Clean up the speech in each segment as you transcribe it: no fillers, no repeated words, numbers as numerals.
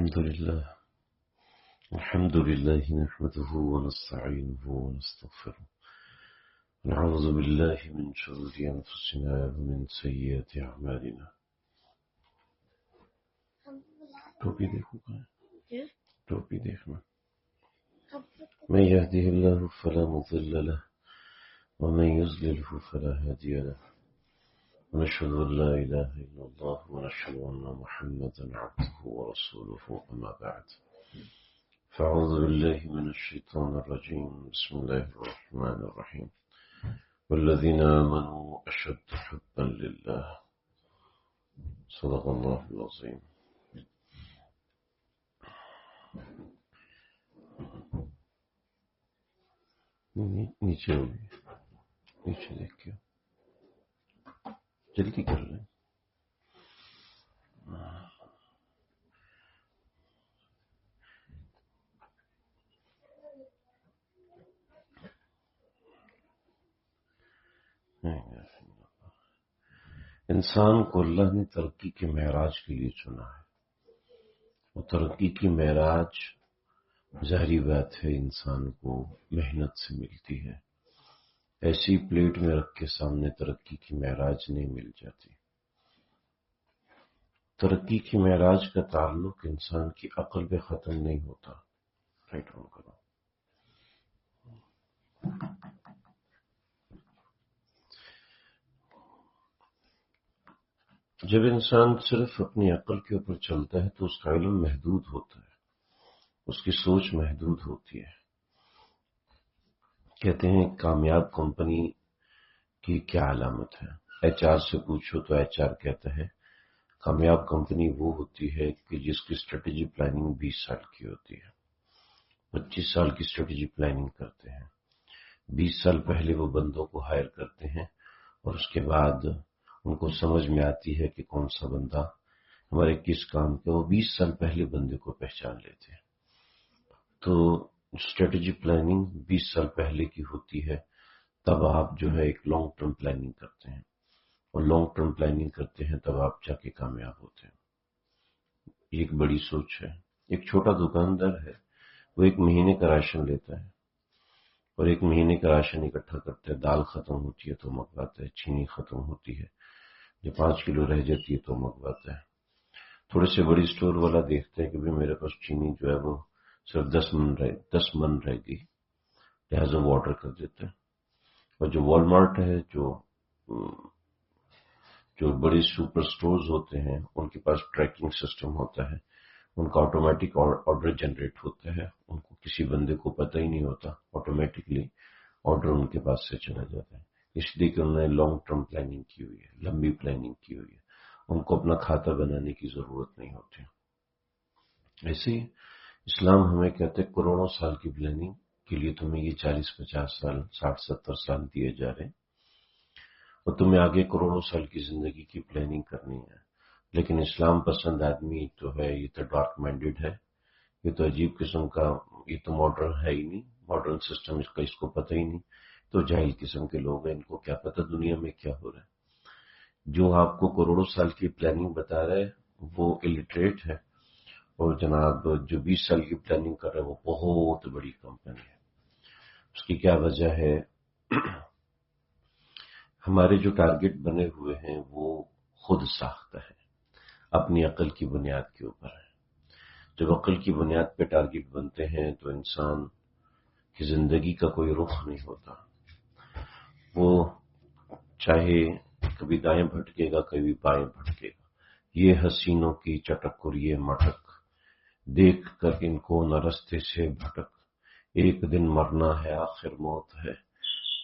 الحمد لله نحمده ونستعينه ونستغفره ونعوذ بالله من شرور أنفسنا ومن سيئات أعمالنا. ٹوپی دیکھنا. من يهده الله فلا مضل له ومن يضلله فلا هادي له ونشهد أن لا إله إلا الله ونشهد أن محمدا عبده ورسوله. أما بعد، فأعوذ بالله من الشيطان الرجيم. بسم الله الرحمن الرحيم. والذين آمنوا أشد حبا لله. صدق الله العظيم. نیچے ہوگی، نیچے دیکھیے، جلدی کر لیں. انسان کو اللہ نے ترقی کے معراج کے لیے چنا ہے. وہ ترقی کی معراج ظاہری بات ہے انسان کو محنت سے ملتی ہے. ایسی پلیٹ میں رکھ کے سامنے ترقی کی معراج نہیں مل جاتی. ترقی کی معراج کا تعلق انسان کی عقل پہ ختم نہیں ہوتا. رائٹ آن کرو. جب انسان صرف اپنی عقل کے اوپر چلتا ہے تو اس کا علم محدود ہوتا ہے، اس کی سوچ محدود ہوتی ہے. کہتے ہیں کامیاب کمپنی کی کیا علامت ہے؟ ایچ آر سے پوچھو تو ایچ آر کہتا ہے کامیاب کمپنی وہ ہوتی ہے کہ جس کی اسٹریٹجی پلاننگ 20 سال کی ہوتی ہے. 25 سال کی اسٹریٹجی پلاننگ کرتے ہیں. 20 سال پہلے وہ بندوں کو ہائر کرتے ہیں اور اس کے بعد ان کو سمجھ میں آتی ہے کہ کون سا بندہ ہمارے کس کام کے. وہ 20 سال پہلے بندے کو پہچان لیتے ہیں. تو اسٹریٹجی پلاننگ 20 سال پہلے کی ہوتی ہے. تب آپ جو ہے ایک لانگ ٹرم پلاننگ کرتے ہیں، اور لانگ ٹرم پلاننگ کرتے ہیں تب آپ جا کے کامیاب ہوتے ہیں. یہ ایک بڑی سوچ ہے. ایک چھوٹا دکاندار ہے، وہ 1 مہینے کا راشن لیتا ہے اور 1 مہینے کا راشن اکٹھا کرتا ہے. دال ختم ہوتی ہے تو منگواتا ہے، چینی ختم ہوتی ہے، جو 5 کلو رہ جاتی ہے تو منگواتا ہے. تھوڑے سے بڑی سٹور والا دیکھتا ہے کہ بھی میرے پاس چینی جو ہے وہ صرف 10 من رہ گئی، لہٰذا وہ آرڈر کر دیتا ہے. اور جو والمارٹ ہے، جو بڑے سپر سٹورز ہوتے ہیں، ان کے پاس ٹریکنگ سسٹم ہوتا ہے. ان کا آٹومیٹک آرڈر جنریٹ ہوتا ہے. ان کو کسی بندے کو پتہ ہی نہیں ہوتا، آٹومیٹکلی آرڈر ان کے پاس سے چلا جاتا ہے. اس لیے کہ انہوں نے لانگ ٹرم پلاننگ کی ہوئی ہے، لمبی پلاننگ کی ہوئی ہے. ان کو اپنا کھاتا بنانے کی ضرورت نہیں ہوتی. ایسے ہی اسلام ہمیں کہتے ہیں کروڑوں سال کی پلاننگ کے لیے تمہیں یہ 40-50 سال 60-70 سال دیے جا رہے ہیں اور تمہیں آگے کروڑوں سال کی زندگی کی پلاننگ کرنی ہے. لیکن اسلام پسند آدمی تو ہے، یہ تو ڈارک مائنڈیڈ ہے، یہ تو عجیب قسم کا، یہ تو ماڈرن ہے ہی نہیں، ماڈرن سسٹم اس کو پتہ ہی نہیں. تو جاہل قسم کے لوگ ہیں، ان کو کیا پتہ دنیا میں کیا ہو رہا ہے. جو آپ کو کروڑوں سال کی پلاننگ بتا رہا ہے وہ الٹریٹ ہے، اور جناب جو 20 سال کی پلاننگ کر رہا ہے وہ بہت بڑی کمپنی ہے. اس کی کیا وجہ ہے؟ ہمارے جو ٹارگٹ بنے ہوئے ہیں وہ خود ساختہ ہے، اپنی عقل کی بنیاد کے اوپر ہے. جب عقل کی بنیاد پہ ٹارگٹ بنتے ہیں تو انسان کی زندگی کا کوئی رخ نہیں ہوتا. وہ چاہے کبھی دائیں بھٹکے گا، کبھی بائیں بھٹکے گا. یہ حسینوں کی چٹک اور یہ مٹک، دیکھ کر ان کو نہ رستے سے بھٹک. ایک دن مرنا ہے آخر موت ہے،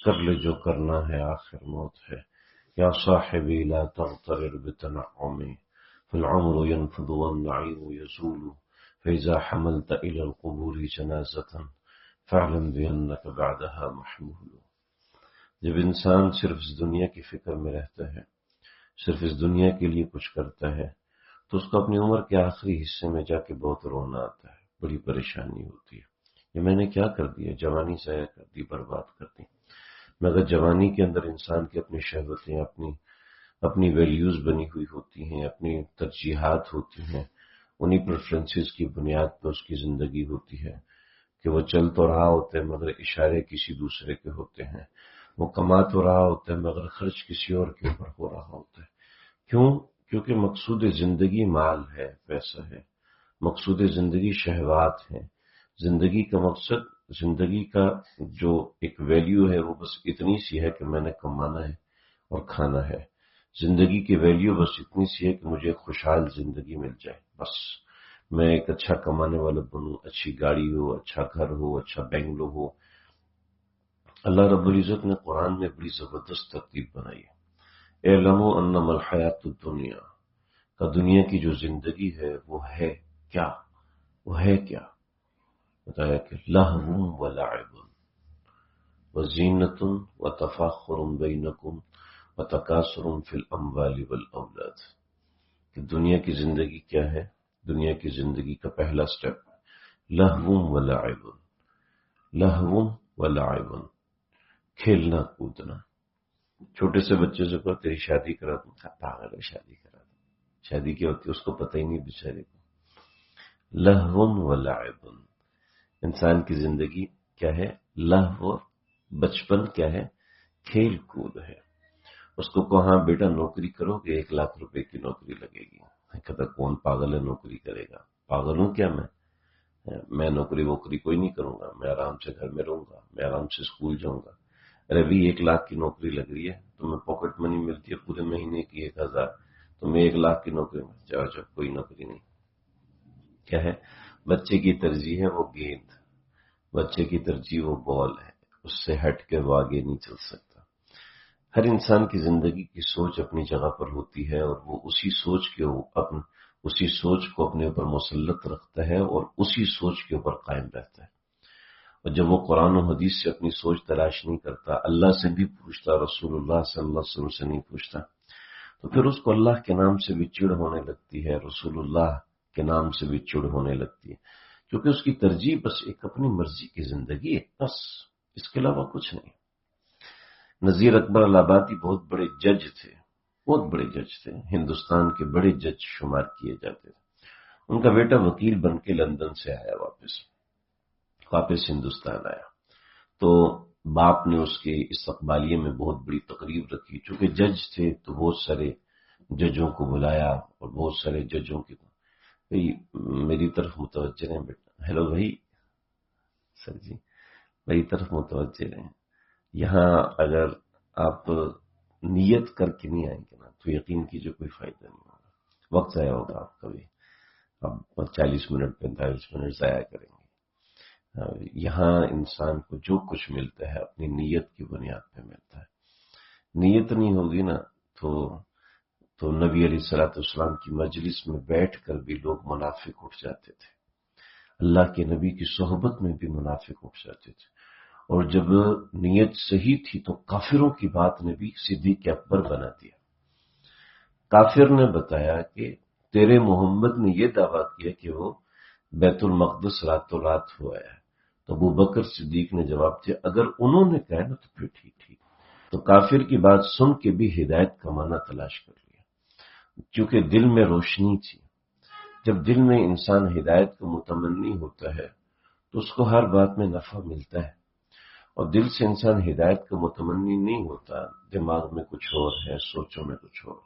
کر لے جو کرنا ہے آخر موت ہے. یا صاحبی لا تغترر بتنعم فالعمر ينفد والنعيم يزول فإذا حملت إلى القبور جنازة فاعلم بأنك بعدها محمول. جب انسان صرف اس دنیا کی فکر میں رہتا ہے، صرف اس دنیا کے لیے کچھ کرتا ہے، تو اس کو اپنی عمر کے آخری حصے میں جا کے بہت رونا آتا ہے، بڑی پریشانی ہوتی ہے. یہ میں نے کیا کر دیا، جوانی ضائع کر دی، برباد کر دی. مگر جوانی کے اندر انسان کی اپنی شہوتیں، اپنی ویلیوز بنی ہوئی ہوتی ہیں، اپنی ترجیحات ہوتی ہیں، انہی پریفرنسز کی بنیاد پر اس کی زندگی ہوتی ہے کہ وہ چل تو رہا ہوتا ہے مگر اشارے کسی دوسرے کے ہوتے ہیں، وہ کما تو رہا ہوتا ہے مگر خرچ کسی اور کے اوپر ہو رہا ہوتا ہے۔ کیوں؟ کیونکہ مقصود زندگی مال ہے، پیسہ ہے، مقصود زندگی شہوات ہے۔ زندگی کا مقصد، زندگی کا جو ایک ویلیو ہے وہ بس اتنی سی ہے کہ میں نے کمانا ہے اور کھانا ہے۔ زندگی کی ویلیو بس اتنی سی ہے کہ مجھے خوشحال زندگی مل جائے، بس میں ایک اچھا کمانے والا بنوں، اچھی گاڑی ہو، اچھا گھر ہو، اچھا بنگلو ہو۔ اللہ رب العزت نے قرآن میں بڑی زبردست ترتیب بنائی ہے۔ اعلموا انما الحیات الدنیا، کا دنیا کی جو زندگی ہے وہ ہے کیا؟ وہ ہے کیا؟ بتایا کہ لہو ولعب وزینۃ وتفاخر بینکم وتکاثر فی الاموال والاولاد، کہ دنیا کی زندگی کیا ہے؟ دنیا کی زندگی کا پہلا سٹیپ لہو ولعب، لہو ولعب، کھیلنا کودنا۔ چھوٹے سے بچے سے کہو تیری شادی کرا دوں، پاگل ہے، شادی کرا دوں، شادی کیا ہوتی ہے اس کو پتہ ہی نہیں بیچارے کو۔ لہو ولعب، انسان کی زندگی کیا ہے؟ لہو، بچپن کیا ہے؟ کھیل کود ہے۔ اس کو کہاں بیٹا نوکری کرو کہ 1,00,000 روپے کی نوکری لگے گی، کہتا کون پاگل ہے نوکری کرے گا؟ پاگل ہوں کیا میں نوکری ووکری کوئی نہیں کروں گا، میں آرام سے گھر میں رہوں گا، میں آرام سے اسکول جاؤں گا۔ ارے بھی 1,00,000 کی نوکری لگ رہی ہے، تمہیں پاکٹ منی ملتی ہے پورے مہینے کی 1,000، تمہیں 1,00,000 کی نوکری میں جاؤ کوئی نوکری نہیں۔ کیا ہے؟ بچے کی ترجیح ہے وہ گیند، بچے کی ترجیح وہ بال ہے، اس سے ہٹ کے وہ آگے نہیں چل سکتا۔ ہر انسان کی زندگی کی سوچ اپنی جگہ پر ہوتی ہے اور وہ اسی سوچ کو اپنے اوپر مسلط رکھتا ہے اور اسی سوچ کے اوپر قائم رہتا ہے۔ اور جب وہ قرآن و حدیث سے اپنی سوچ تلاش نہیں کرتا، اللہ سے بھی پوچھتا، رسول اللہ صلی اللہ علیہ وسلم سے نہیں پوچھتا، تو پھر اس کو اللہ کے نام سے بھی چڑ ہونے لگتی ہے، رسول اللہ کے نام سے بھی چڑ ہونے لگتی ہے، کیونکہ اس کی ترجیح بس ایک اپنی مرضی کی زندگی ہے، بس اس کے علاوہ کچھ نہیں۔ نذیر اکبر الہٰبادی بہت بڑے جج تھے، بہت بڑے جج تھے، ہندوستان کے بڑے جج شمار کیے جاتے تھے۔ ان کا بیٹا وکیل بن کے لندن سے آیا، واپس ہندوستان آیا، تو باپ نے اس کے استقبالیے میں بہت بڑی تقریب رکھی۔ چونکہ جج تھے تو بہت سارے ججوں کو بلایا اور بہت سارے ججوں کی میری طرف متوجہ رہیں بیٹا، ہیلو بھائی، سر جی میری طرف متوجہ رہیں، یہاں اگر آپ نیت کر کے نہیں آئیں گے نا تو یقین کیجیے کوئی فائدہ نہیں ہوگا، وقت ضائع ہوگا آپ کا بھی، اب 40 منٹ 45 منٹ ضائع کریں گے۔ یہاں انسان کو جو کچھ ملتا ہے اپنی نیت کی بنیاد پہ ملتا ہے۔ نیت نہیں ہوگی نا تو نبی علیہ الصلوۃ والسلام کی مجلس میں بیٹھ کر بھی لوگ منافق اٹھ جاتے تھے، اللہ کے نبی کی صحبت میں بھی منافق اٹھ جاتے تھے، اور جب نیت صحیح تھی تو کافروں کی بات نے بھی صدیق اکبر بنا دیا۔ کافر نے بتایا کہ تیرے محمد نے یہ دعویٰ کیا کہ وہ بیت المقدس راتوں رات ہو آیا ہے، تو ابو بکر صدیق نے جواب دیا اگر انہوں نے کہا نا تو پھر ٹھیک۔ تو کافر کی بات سن کے بھی ہدایت کا معنی تلاش کر لیا، کیونکہ دل میں روشنی تھی۔ جب دل میں انسان ہدایت کا متمنی ہوتا ہے تو اس کو ہر بات میں نفع ملتا ہے، اور دل سے انسان ہدایت کا متمنی نہیں ہوتا، دماغ میں کچھ اور ہے، سوچوں میں کچھ اور،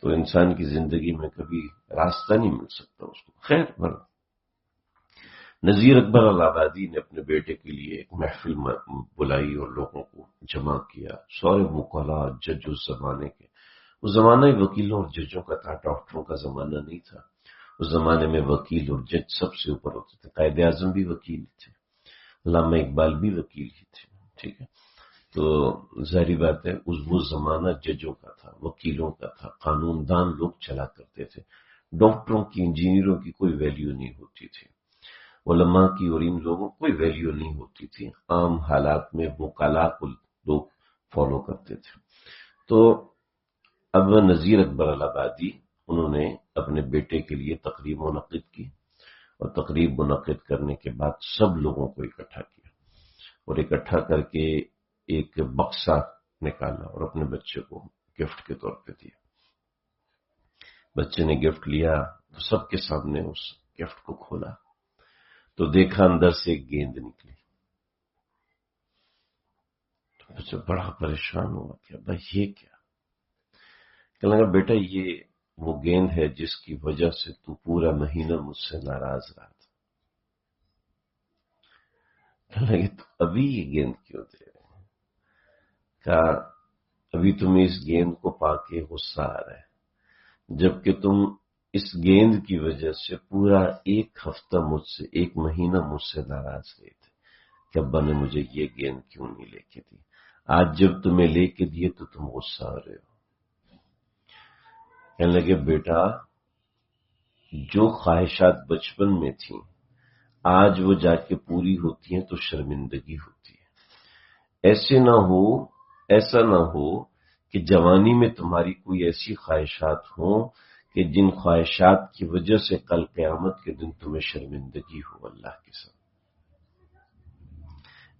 تو انسان کی زندگی میں کبھی راستہ نہیں مل سکتا اس کو۔ خیر بھر نذیر اکبر الہٰبادی نے اپنے بیٹے کے لیے ایک محفل بلائی اور لوگوں کو جمع کیا، سارے وکلاء جج اس زمانے کے، اس زمانہ وکیلوں اور ججوں کا تھا، ڈاکٹروں کا زمانہ نہیں تھا، اس زمانے میں وکیل اور جج سب سے اوپر ہوتے تھے، قائد اعظم بھی وکیل تھے، علامہ اقبال بھی وکیل ہی تھے، ٹھیک ہے، تو ظاہری بات ہے وہ زمانہ ججوں کا تھا، وکیلوں کا تھا، قانون دان لوگ چلا کرتے تھے، ڈاکٹروں کی انجینئروں کی کوئی ویلیو نہیں ہوتی تھی، علماء کی اور ان لوگوں کوئی ویلیو نہیں ہوتی تھی، عام حالات میں وکلاء کو لوگ فالو کرتے تھے۔ تو اب نذیر اکبر الہٰبادی انہوں نے اپنے بیٹے کے لیے تقریب منعقد کی، اور تقریب منعقد کرنے کے بعد سب لوگوں کو اکٹھا کیا اور اکٹھا کر کے ایک بکسہ نکالا اور اپنے بچے کو گفٹ کے طور پہ دیا۔ بچے نے گفٹ لیا تو سب کے سامنے اس گفٹ کو کھولا تو دیکھا اندر سے ایک گیند نکلی. تو مجھے بڑا پریشان ہوا کہ ابا یہ کیا؟ کہنے لگا بیٹا یہ وہ گیند ہے جس کی وجہ سے تو پورا مہینہ مجھ سے ناراض رہا تھا. کہنے لگے تو ابھی یہ گیند کیوں دے رہے ہیں؟ کہا ابھی تمہیں اس گیند کو پا کے غصہ آ رہا ہے جبکہ تم اس گیند کی وجہ سے پورا ایک ہفتہ مجھ سے ایک مہینہ مجھ سے ناراض رہے تھے کہ ابا نے مجھے یہ گیند کیوں نہیں لے کے دی. آج جب تمہیں لے کے دیے تو تم غصہ آ رہے ہو. کہنے لگے بیٹا جو خواہشات بچپن میں تھیں آج وہ جا کے پوری ہوتی ہیں تو شرمندگی ہوتی ہے. ایسا نہ ہو کہ جوانی میں تمہاری کوئی ایسی خواہشات ہوں کہ جن خواہشات کی وجہ سے کل قیامت کے دن تمہیں شرمندگی ہو. اللہ کے ساتھ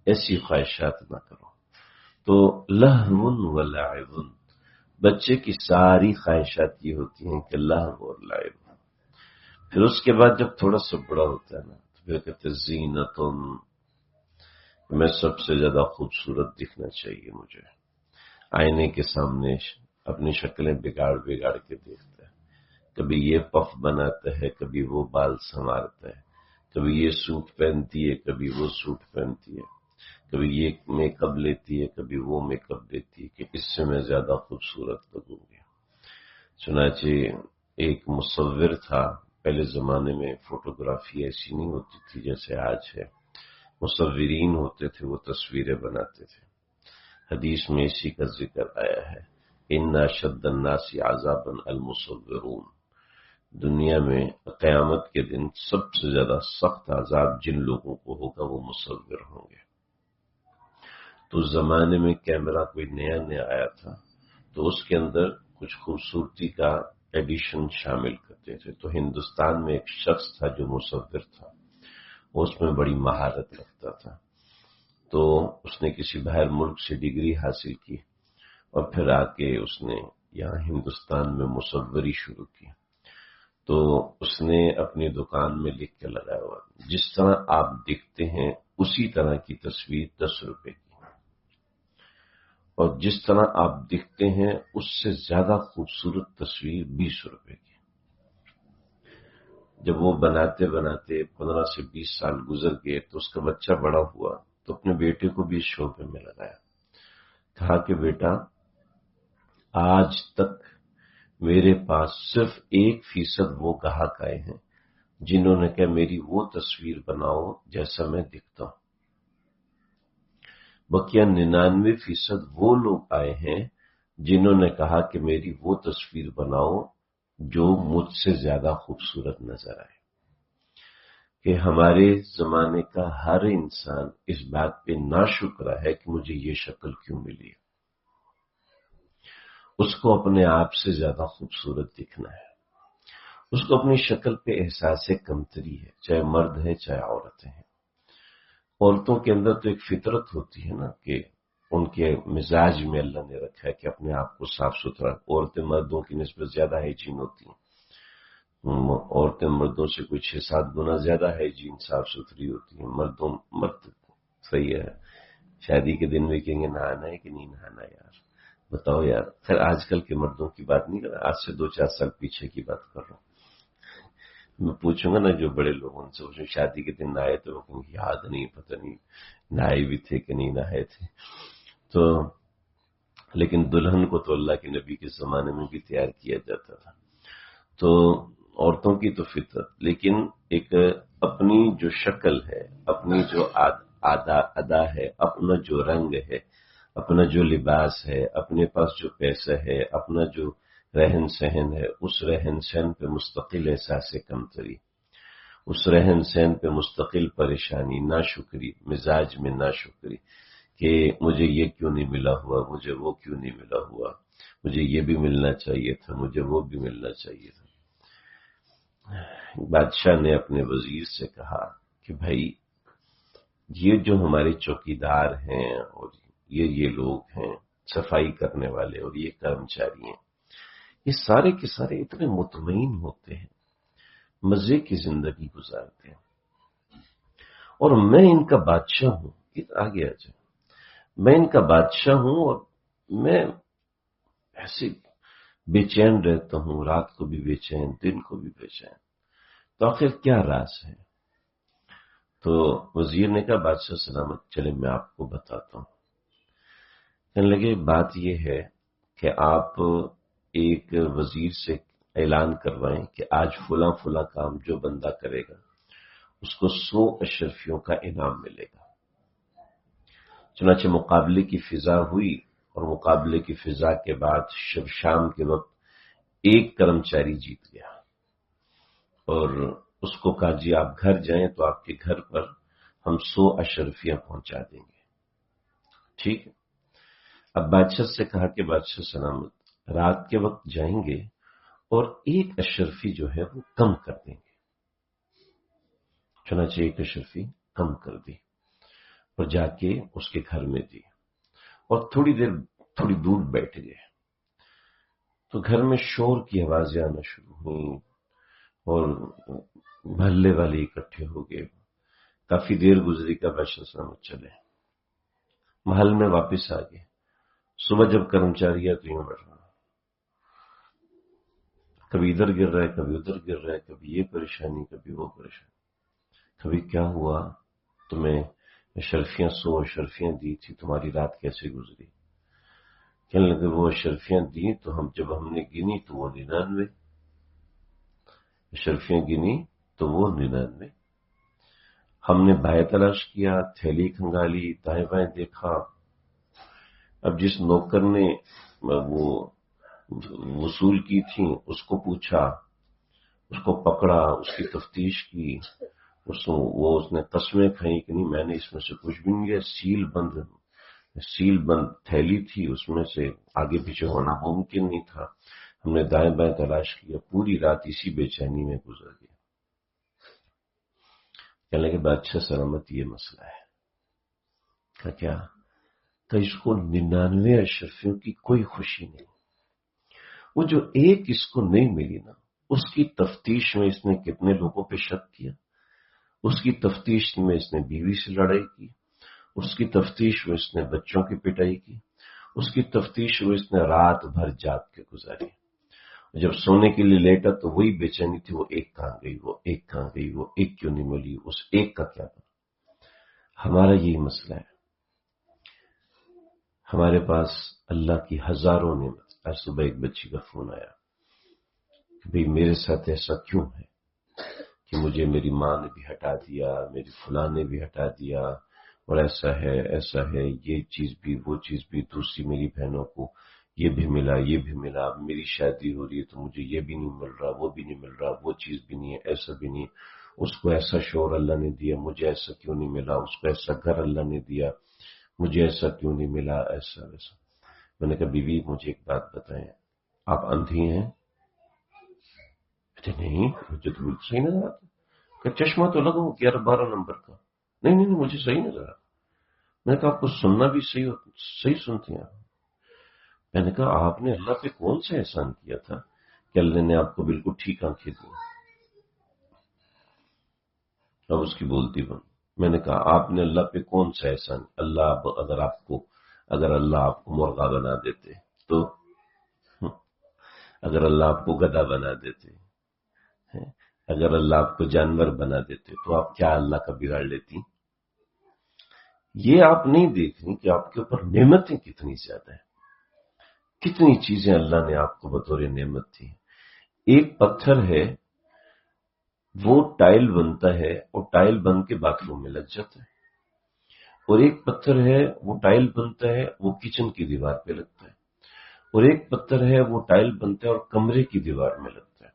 ایسی خواہشات نہ کرو. تو لہو و لعب، بچے کی ساری خواہشات یہ ہوتی ہیں کہ لہو اور لعب. پھر اس کے بعد جب تھوڑا سا بڑا ہوتا ہے نا تو پھر کہتے زینتن، میں سب سے زیادہ خوبصورت دکھنا چاہیے مجھے. آئینے کے سامنے اپنی شکلیں بگاڑ کے دیکھتا ہے. کبھی یہ پف بناتا ہے، کبھی وہ بال سنوارتا ہے، کبھی یہ سوٹ پہنتی ہے، کبھی وہ سوٹ پہنتی ہے، کبھی یہ میک اپ لیتی ہے، کبھی وہ میک اپ دیتی ہے کہ اس سے میں زیادہ خوبصورت لگوں گی. چنانچہ ایک مصور تھا، پہلے زمانے میں فوٹوگرافی ایسی نہیں ہوتی تھی جیسے آج ہے. مصورین ہوتے تھے، وہ تصویریں بناتے تھے. حدیث میں اسی کا ذکر آیا ہے ان اشد الناس عذابا المصورون. دنیا میں قیامت کے دن سب سے زیادہ سخت عذاب جن لوگوں کو ہوگا وہ مصور ہوں گے. تو اس زمانے میں کیمرہ کوئی نیا آیا تھا تو اس کے اندر کچھ خوبصورتی کا ایڈیشن شامل کرتے تھے. تو ہندوستان میں ایک شخص تھا جو مصور تھا، اس میں بڑی مہارت رکھتا تھا. تو اس نے کسی باہر ملک سے ڈگری حاصل کی اور پھر آ کے اس نے یہاں ہندوستان میں مصوری شروع کی. تو اس نے اپنی دکان میں لکھ کے لگایا ہوا جس طرح آپ دکھتے ہیں اسی طرح کی تصویر 10 روپے کی، اور جس طرح آپ دکھتے ہیں اس سے زیادہ خوبصورت تصویر 20 روپے کی. جب وہ بناتے 15 سے 20 سال گزر گئے تو اس کا بچہ بڑا ہوا تو اپنے بیٹے کو بھی اس شعبے میں لگایا. کہا کہ بیٹا آج تک میرے پاس صرف 1% وہ گاہک آئے ہیں جنہوں نے کہا میری وہ تصویر بناؤ جیسا میں دکھتا ہوں. بقیہ 99% وہ لوگ آئے ہیں جنہوں نے کہا کہ میری وہ تصویر بناؤ جو مجھ سے زیادہ خوبصورت نظر آئے. کہ ہمارے زمانے کا ہر انسان اس بات پہ ناشکر ہے کہ مجھے یہ شکل کیوں ملی. اس کو اپنے آپ سے زیادہ خوبصورت دکھنا ہے. اس کو اپنی شکل پہ احساس کمتری ہے، چاہے مرد ہے چاہے عورتیں ہیں. عورتوں کے اندر تو ایک فطرت ہوتی ہے نا کہ ان کے مزاج میں اللہ نے رکھا ہے کہ اپنے آپ کو صاف ستھرا. عورتیں مردوں کی نسبت زیادہ ہائیجین ہوتی ہیں. عورتیں مردوں سے کوئی 6-7 گنا زیادہ ہائیجین صاف ستھری ہوتی ہیں. مرد صحیح ہے، شادی کے دن بھی کہیں گے نہانا ہے کہ نہیں نہانا یار، بتاؤ یار. خیر آج کل کے مردوں کی بات نہیں کر رہا، آج سے 2-4 سال پیچھے کی بات کر رہا ہوں. میں پوچھوں گا نا جو بڑے لوگ ان سے پوچھوں شادی کے دن نہائے تو وہ کہیں گے یاد نہیں، پتہ نہیں نہائے بھی تھے کہ نہیں نہائے تھے. تو لیکن دلہن کو تو اللہ کے نبی کے زمانے میں بھی تیار کیا جاتا تھا. تو عورتوں کی تو فطرت، لیکن ایک اپنی جو شکل ہے، اپنی جو ادا ہے، اپنا جو رنگ ہے، اپنا جو لباس ہے، اپنے پاس جو پیسہ ہے، اپنا جو رہن سہن ہے، اس رہن سہن پہ مستقل احساس کمتری، اس رہن سہن پہ مستقل پریشانی، ناشکری، مزاج میں ناشکری کہ مجھے یہ کیوں نہیں ملا ہوا، مجھے وہ کیوں نہیں ملا ہوا، مجھے یہ بھی ملنا چاہیے تھا، مجھے وہ بھی ملنا چاہیے تھا. بادشاہ نے اپنے وزیر سے کہا کہ بھائی یہ جو ہمارے چوکیدار ہیں اور یہ لوگ ہیں صفائی کرنے والے اور یہ کرمچاری ہیں، یہ سارے کے سارے اتنے مطمئن ہوتے ہیں مزے کی زندگی گزارتے ہیں، اور میں ان کا بادشاہ ہوں. آگے آ جائے. میں ان کا بادشاہ ہوں اور میں ایسے بے چین رہتا ہوں، رات کو بھی بے چین، دن کو بھی بے چین. تو آخر کیا راز ہے؟ تو وزیر نے کہا بادشاہ سلامت، چلے میں آپ کو بتاتا ہوں. کہنے لگے بات یہ ہے کہ آپ ایک وزیر سے اعلان کروائیں کہ آج فلاں فلاں کام جو بندہ کرے گا اس کو 100 اشرفیوں کا انعام ملے گا. چنانچہ مقابلے کی فضا ہوئی، اور مقابلے کی فضا کے بعد شام کے وقت ایک کرمچاری جیت گیا، اور اس کو کہا جی آپ گھر جائیں تو آپ کے گھر پر ہم 100 اشرفیاں پہنچا دیں گے. ٹھیک ہے. اب بادشاہ سے کہا کہ بادشاہ سلامت، رات کے وقت جائیں گے اور ایک اشرفی جو ہے وہ کم کر دیں گے. چنانچہ ایک اشرفی کم کر دی اور جا کے اس کے گھر میں دی، اور تھوڑی دور بیٹھ گئے. تو گھر میں شور کی آوازیں آنا شروع ہوئیں اور محلے والے اکٹھے ہو گئے. کافی دیر گزری کا بادشاہ سلامت چلے، محل میں واپس آ گئے. صبح جب کرمچاری تو یوں بیٹھ رہا، کبھی ادھر گر رہا ہے، کبھی ادھر گر رہا ہے، کبھی یہ پریشانی کبھی وہ پریشانی. کبھی کیا ہوا، تمہیں اشرفیاں 100 اشرفیاں دی تھی، تمہاری رات کیسے گزری؟ کہنے لگے وہ اشرفیاں دی تو جب ہم نے گنی تو وہ 99 اشرفیاں گنی تو وہ 99. ہم نے بائیں تلاش کیا، تھیلی کھنگالی، دائیں بائیں دیکھا. اب جس نوکر نے وہ وصول کی تھی اس کو پوچھا، اس کو پکڑا، اس کی تفتیش کی. اس نے قسمیں کھائیں کہ نہیں میں نے اس میں سے کچھ بھی نہیں لیا. سیل بند تھیلی تھی، اس میں سے آگے پیچھے ہونا ممکن نہیں تھا. ہم نے دائیں بائیں تلاش کیا، پوری رات اسی بے چینی میں گزر گئی. کہنے لگے بادشاہ سلامت یہ مسئلہ ہے. کیا کہ اس کو 99 اشرفیوں کی کوئی خوشی نہیں. وہ جو ایک اس کو نہیں ملی نا، اس کی تفتیش میں اس نے کتنے لوگوں پہ شک کیا، اس کی تفتیش میں اس نے بیوی سے لڑائی کی، اس کی تفتیش میں اس نے بچوں کی پٹائی کی، اس کی تفتیش میں اس نے رات بھر جاگ کے گزاری. جب سونے کے لیے لیٹا تو وہی بے چینی تھی، وہ ایک کہاں گئی، وہ ایک کہاں گئی، وہ ایک کیوں نہیں ملی، اس ایک کا کیا تھا. ہمارا یہی مسئلہ ہے. ہمارے پاس اللہ کی ہزاروں نعمت. آج صبح ایک بچی کا فون آیا کہ بھئی میرے ساتھ ایسا کیوں ہے کہ مجھے میری ماں نے بھی ہٹا دیا، میری فلاں نے بھی ہٹا دیا، اور ایسا ہے، یہ چیز بھی وہ چیز بھی، دوسری میری بہنوں کو یہ بھی ملا، یہ بھی ملا. اب میری شادی ہو رہی ہے تو مجھے یہ بھی نہیں مل رہا، وہ بھی نہیں مل رہا، وہ چیز بھی نہیں ہے، ایسا بھی نہیں. اس کو ایسا شوہر اللہ نے دیا، مجھے ایسا کیوں نہیں ملا. اس کو ایسا گھر اللہ نے دیا، مجھے ایسا کیوں نہیں ملا، ایسا ویسا. میں نے کہا بیوی مجھے ایک بات بتائیں، آپ اندھی ہیں؟ نہیں مجھے تو بالکل صحیح نظر آتا. کہ چشمہ تو لگاؤ 11-12 نمبر کا. نہیں مجھے صحیح نظر آتا. میں نے کہا آپ کو سننا بھی صحیح سنتی ہیں آپ. میں نے کہا آپ نے اللہ پہ کون سا احسان کیا تھا کہ اللہ نے آپ کو بالکل ٹھیک آنکھیں دی. اب اس کی بولتی بند. میں نے کہا آپ نے اللہ پہ کون سا احسان، اگر اللہ آپ کو مرغا بنا دیتے تو، اگر اللہ آپ کو گدھا بنا دیتے، اگر اللہ آپ کو جانور بنا دیتے تو آپ کیا اللہ کا بگاڑ لیتی؟ یہ آپ نہیں دیکھ رہی کہ آپ کے اوپر نعمتیں کتنی زیادہ ہیں، کتنی چیزیں اللہ نے آپ کو بطور نعمت دی. ایک پتھر ہے وہ ٹائل بنتا ہے اور ٹائل بن کے باتھ روم میں لگ جاتا ہے، اور ایک پتھر ہے وہ ٹائل بنتا ہے وہ کچن کی دیوار پہ لگتا ہے، اور ایک پتھر ہے وہ ٹائل بنتا ہے اور کمرے کی دیوار میں لگتا ہے.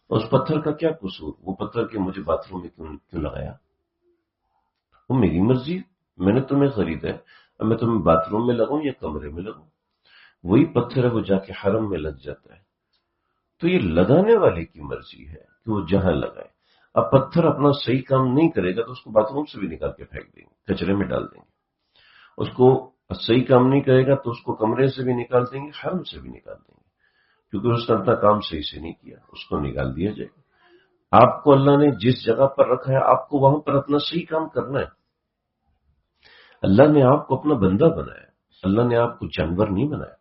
اس پتھر کا کیا قصور؟ وہ پتھر کہ مجھے باتھ روم میں کیوں لگایا؟ وہ میری مرضی، میں نے تمہیں خریدا ہے، اب میں تمہیں باتھ روم میں لگاؤں یا کمرے میں لگاؤں. وہی پتھر ہے وہ جا کے حرم میں لگ جاتا ہے. تو یہ لگانے والے کی مرضی ہے کہ وہ جہاں لگائے. اب پتھر اپنا صحیح کام نہیں کرے گا تو اس کو باتھ روم سے بھی نکال کے پھینک دیں گے، کچرے میں ڈال دیں گے. اس کو صحیح کام نہیں کرے گا تو اس کو کمرے سے بھی نکال دیں گے، حرم سے بھی نکال دیں گے، کیونکہ اس نے اپنا کام صحیح سے نہیں کیا، اس کو نکال دیا جائے گا. آپ کو اللہ نے جس جگہ پر رکھا ہے آپ کو وہاں پر اپنا صحیح کام کرنا ہے۔ اللہ نے آپ کو اپنا بندہ بنایا، اللہ نے آپ کو جانور نہیں بنایا،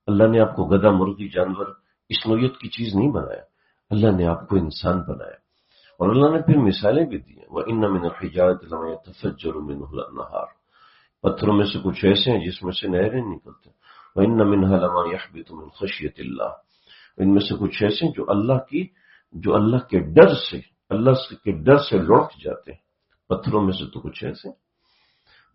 اللہ نے آپ کو گدھا مرغی جانور اس نوعیت کی چیز نہیں بنایا، اللہ نے آپ کو انسان بنایا۔ اور اللہ نے پھر مثالیں بھی دی ہیں، وَإِنَّ مِنَ الْحِجَارَةِ لَمَا يَتَفَجَّرُ مِنْهُ الْأَنْهَارُ، پتھروں میں سے کچھ ایسے ہیں جس میں سے نہریں نکلتے ہیں، وَإِنَّ مِنْهَا لَمَا يَحْبِطُ مِنْ خَشْيَةِ اللَّهِ، ان میں سے کچھ ایسے ہیں جو اللہ کے ڈر سے لڑک جاتے ہیں۔ پتھروں میں سے تو کچھ ایسے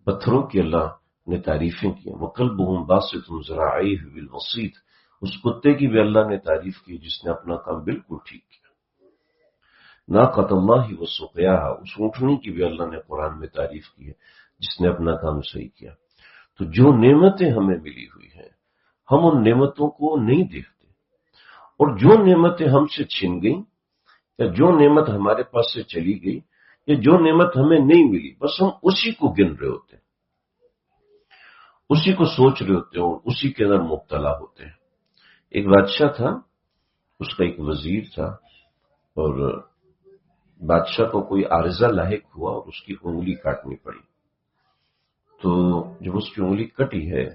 پتھروں کی اللہ نے تعریفیں کی ہیں، وَقَلْبُهُمْ بَاسِطٌ ذِرَاعَيْهِ بِالْوَصِيدِ، اس کتے کی بھی اللہ نے تعریف کی جس نے اپنا کام بالکل ٹھیک کیا۔ ناقۃ اللہ وسقیاہا، اس اونٹنی کی بھی اللہ نے قرآن میں تعریف کی ہے جس نے اپنا کام صحیح کیا۔ تو جو نعمتیں ہمیں ملی ہوئی ہیں ہم ان نعمتوں کو نہیں دیکھتے، اور جو نعمتیں ہم سے چھن گئیں یا جو نعمت ہمارے پاس سے چلی گئی یا جو نعمت ہمیں نہیں ملی، بس ہم اسی کو گن رہے ہوتے ہیں، اسی کو سوچ رہے ہوتے ہیں اور اسی کے اندر مبتلا ہوتے ہیں۔ ایک بادشاہ تھا، اس کا ایک وزیر تھا، اور بادشاہ کو کوئی عارضہ لاحق ہوا اور اس کی انگلی کاٹنی پڑی۔ تو جب اس کی انگلی کٹی ہے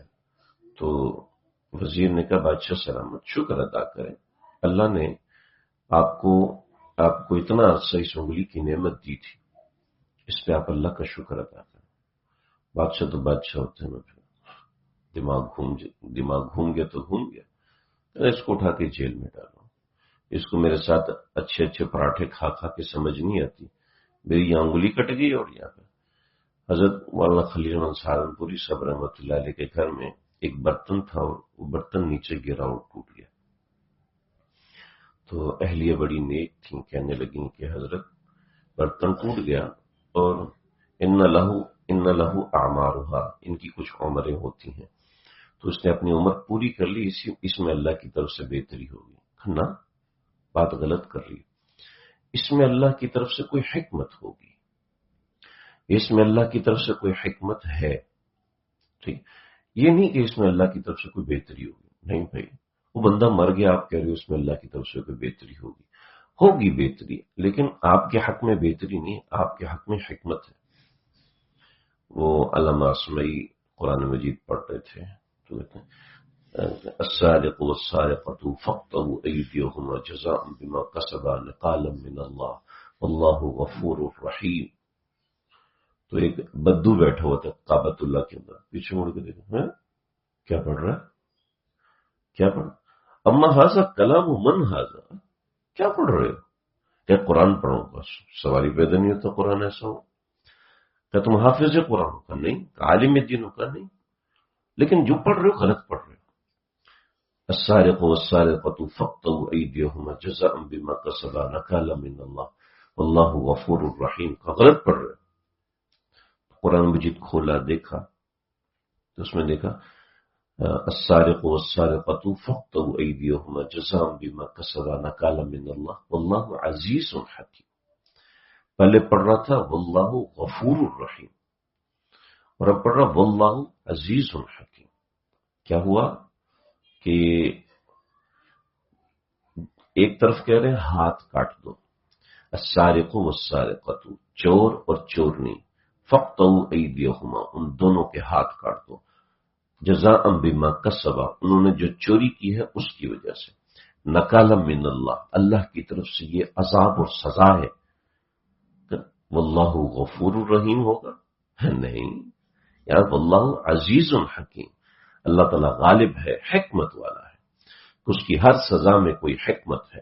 تو وزیر نے کہا بادشاہ سلامت، شکر ادا کریں، اللہ نے آپ کو اتنا عرصہ اس انگلی کی نعمت دی تھی، اس پہ آپ اللہ کا شکر ادا کریں۔ بادشاہ تو بادشاہ ہوتے ہیں نا، پھر دماغ گھوم گیا تو گھوم گیا، اس کو اٹھا کے جیل میں ڈالو، اس کو میرے ساتھ اچھے اچھے پراٹھے کھا کھا کے سمجھ نہیں آتی، میری یہاں انگلی کٹ گئی اور یہاں پہ۔ حضرت مولانا خلیل احمد سہارنپوری صاحب رحمۃ اللہ علیہ کے گھر میں ایک برتن تھا اور وہ برتن نیچے گرا اور ٹوٹ گیا۔ تو اہلیہ بڑی نیک تھیں، کہنے لگیں کہ حضرت برتن ٹوٹ گیا اور ان لہو اعمارها، ان کی کچھ عمریں ہوتی ہیں، تو اس نے اپنی عمر پوری کر لی، اس میں اللہ کی طرف سے بہتری ہوگی۔ نا، بات غلط کر رہی، اس میں اللہ کی طرف سے کوئی حکمت ہوگی، اس میں اللہ کی طرف سے کوئی حکمت ہے، ٹھیک؟ یہ نہیں کہ اس میں اللہ کی طرف سے کوئی بہتری ہوگی، نہیں بھائی، وہ بندہ مر گیا، آپ کہہ رہے ہو اس میں اللہ کی طرف سے کوئی بہتری ہوگی بہتری، لیکن آپ کے حق میں بہتری نہیں، آپ کے حق میں حکمت ہے۔ وہ علامہ اسمعی قرآن مجید پڑھ رہے تھے تو کہتے ہیں السارق والسارقة فاقطعوا أيديهما جزاء بما كسبا نقالا من الله والله غفور رحیم۔ تو ایک بدو بیٹھا ہوا تھا کعبۃ اللہ کے اندر، پیچھے مڑ کے دیکھا، کیا پڑھ رہا ہے، کیا پڑھ، اما ھذا کلام من ھذا، کیا پڑھ رہے ہو؟ کیا قرآن پڑھو؟ بس سواری پیدا نہیں ہوتا قرآن ایسا ہو۔ کیا تم حافظ قرآن کا؟ نہیں۔ عالم دینوں کا؟ نہیں۔ لیکن جو پڑھ رہے ہو غلط پڑھ رہے ہو۔ السارق والسارقة فاقطعوا أيديهما جزاء بما كسبا نكالا من الله والله غفور رحیم کا غلط پڑھ رہے ہو۔ قرآن مجید کھولا، دیکھا تو اس میں دیکھا السارق والسارقة فاقطعوا أيديهما جزاء بما كسبا نكالا من الله والله عزيز حكيم۔ پہلے پڑھ رہا تھا واللہ غفور الرحیم، اور اب پڑھ رہا واللہ عزیز الحکیم۔ کیا ہوا کہ ایک طرف کہہ رہے ہاتھ کاٹ دو، السارق والسارقۃ، چور اور چورنی، فاقطعوا ایدیہما، ان دونوں کے ہاتھ کاٹ دو، جزاء بما کسبا، انہوں نے جو چوری کی ہے اس کی وجہ سے، نکالا من اللہ، اللہ کی طرف سے یہ عذاب اور سزا ہے۔ واللہ غفور الرحیم ہوگا؟ نہیں، یار واللہ عزیز الحکیم، اللہ تعالیٰ غالب ہے، حکمت والا ہے، اس کی ہر سزا میں کوئی حکمت ہے،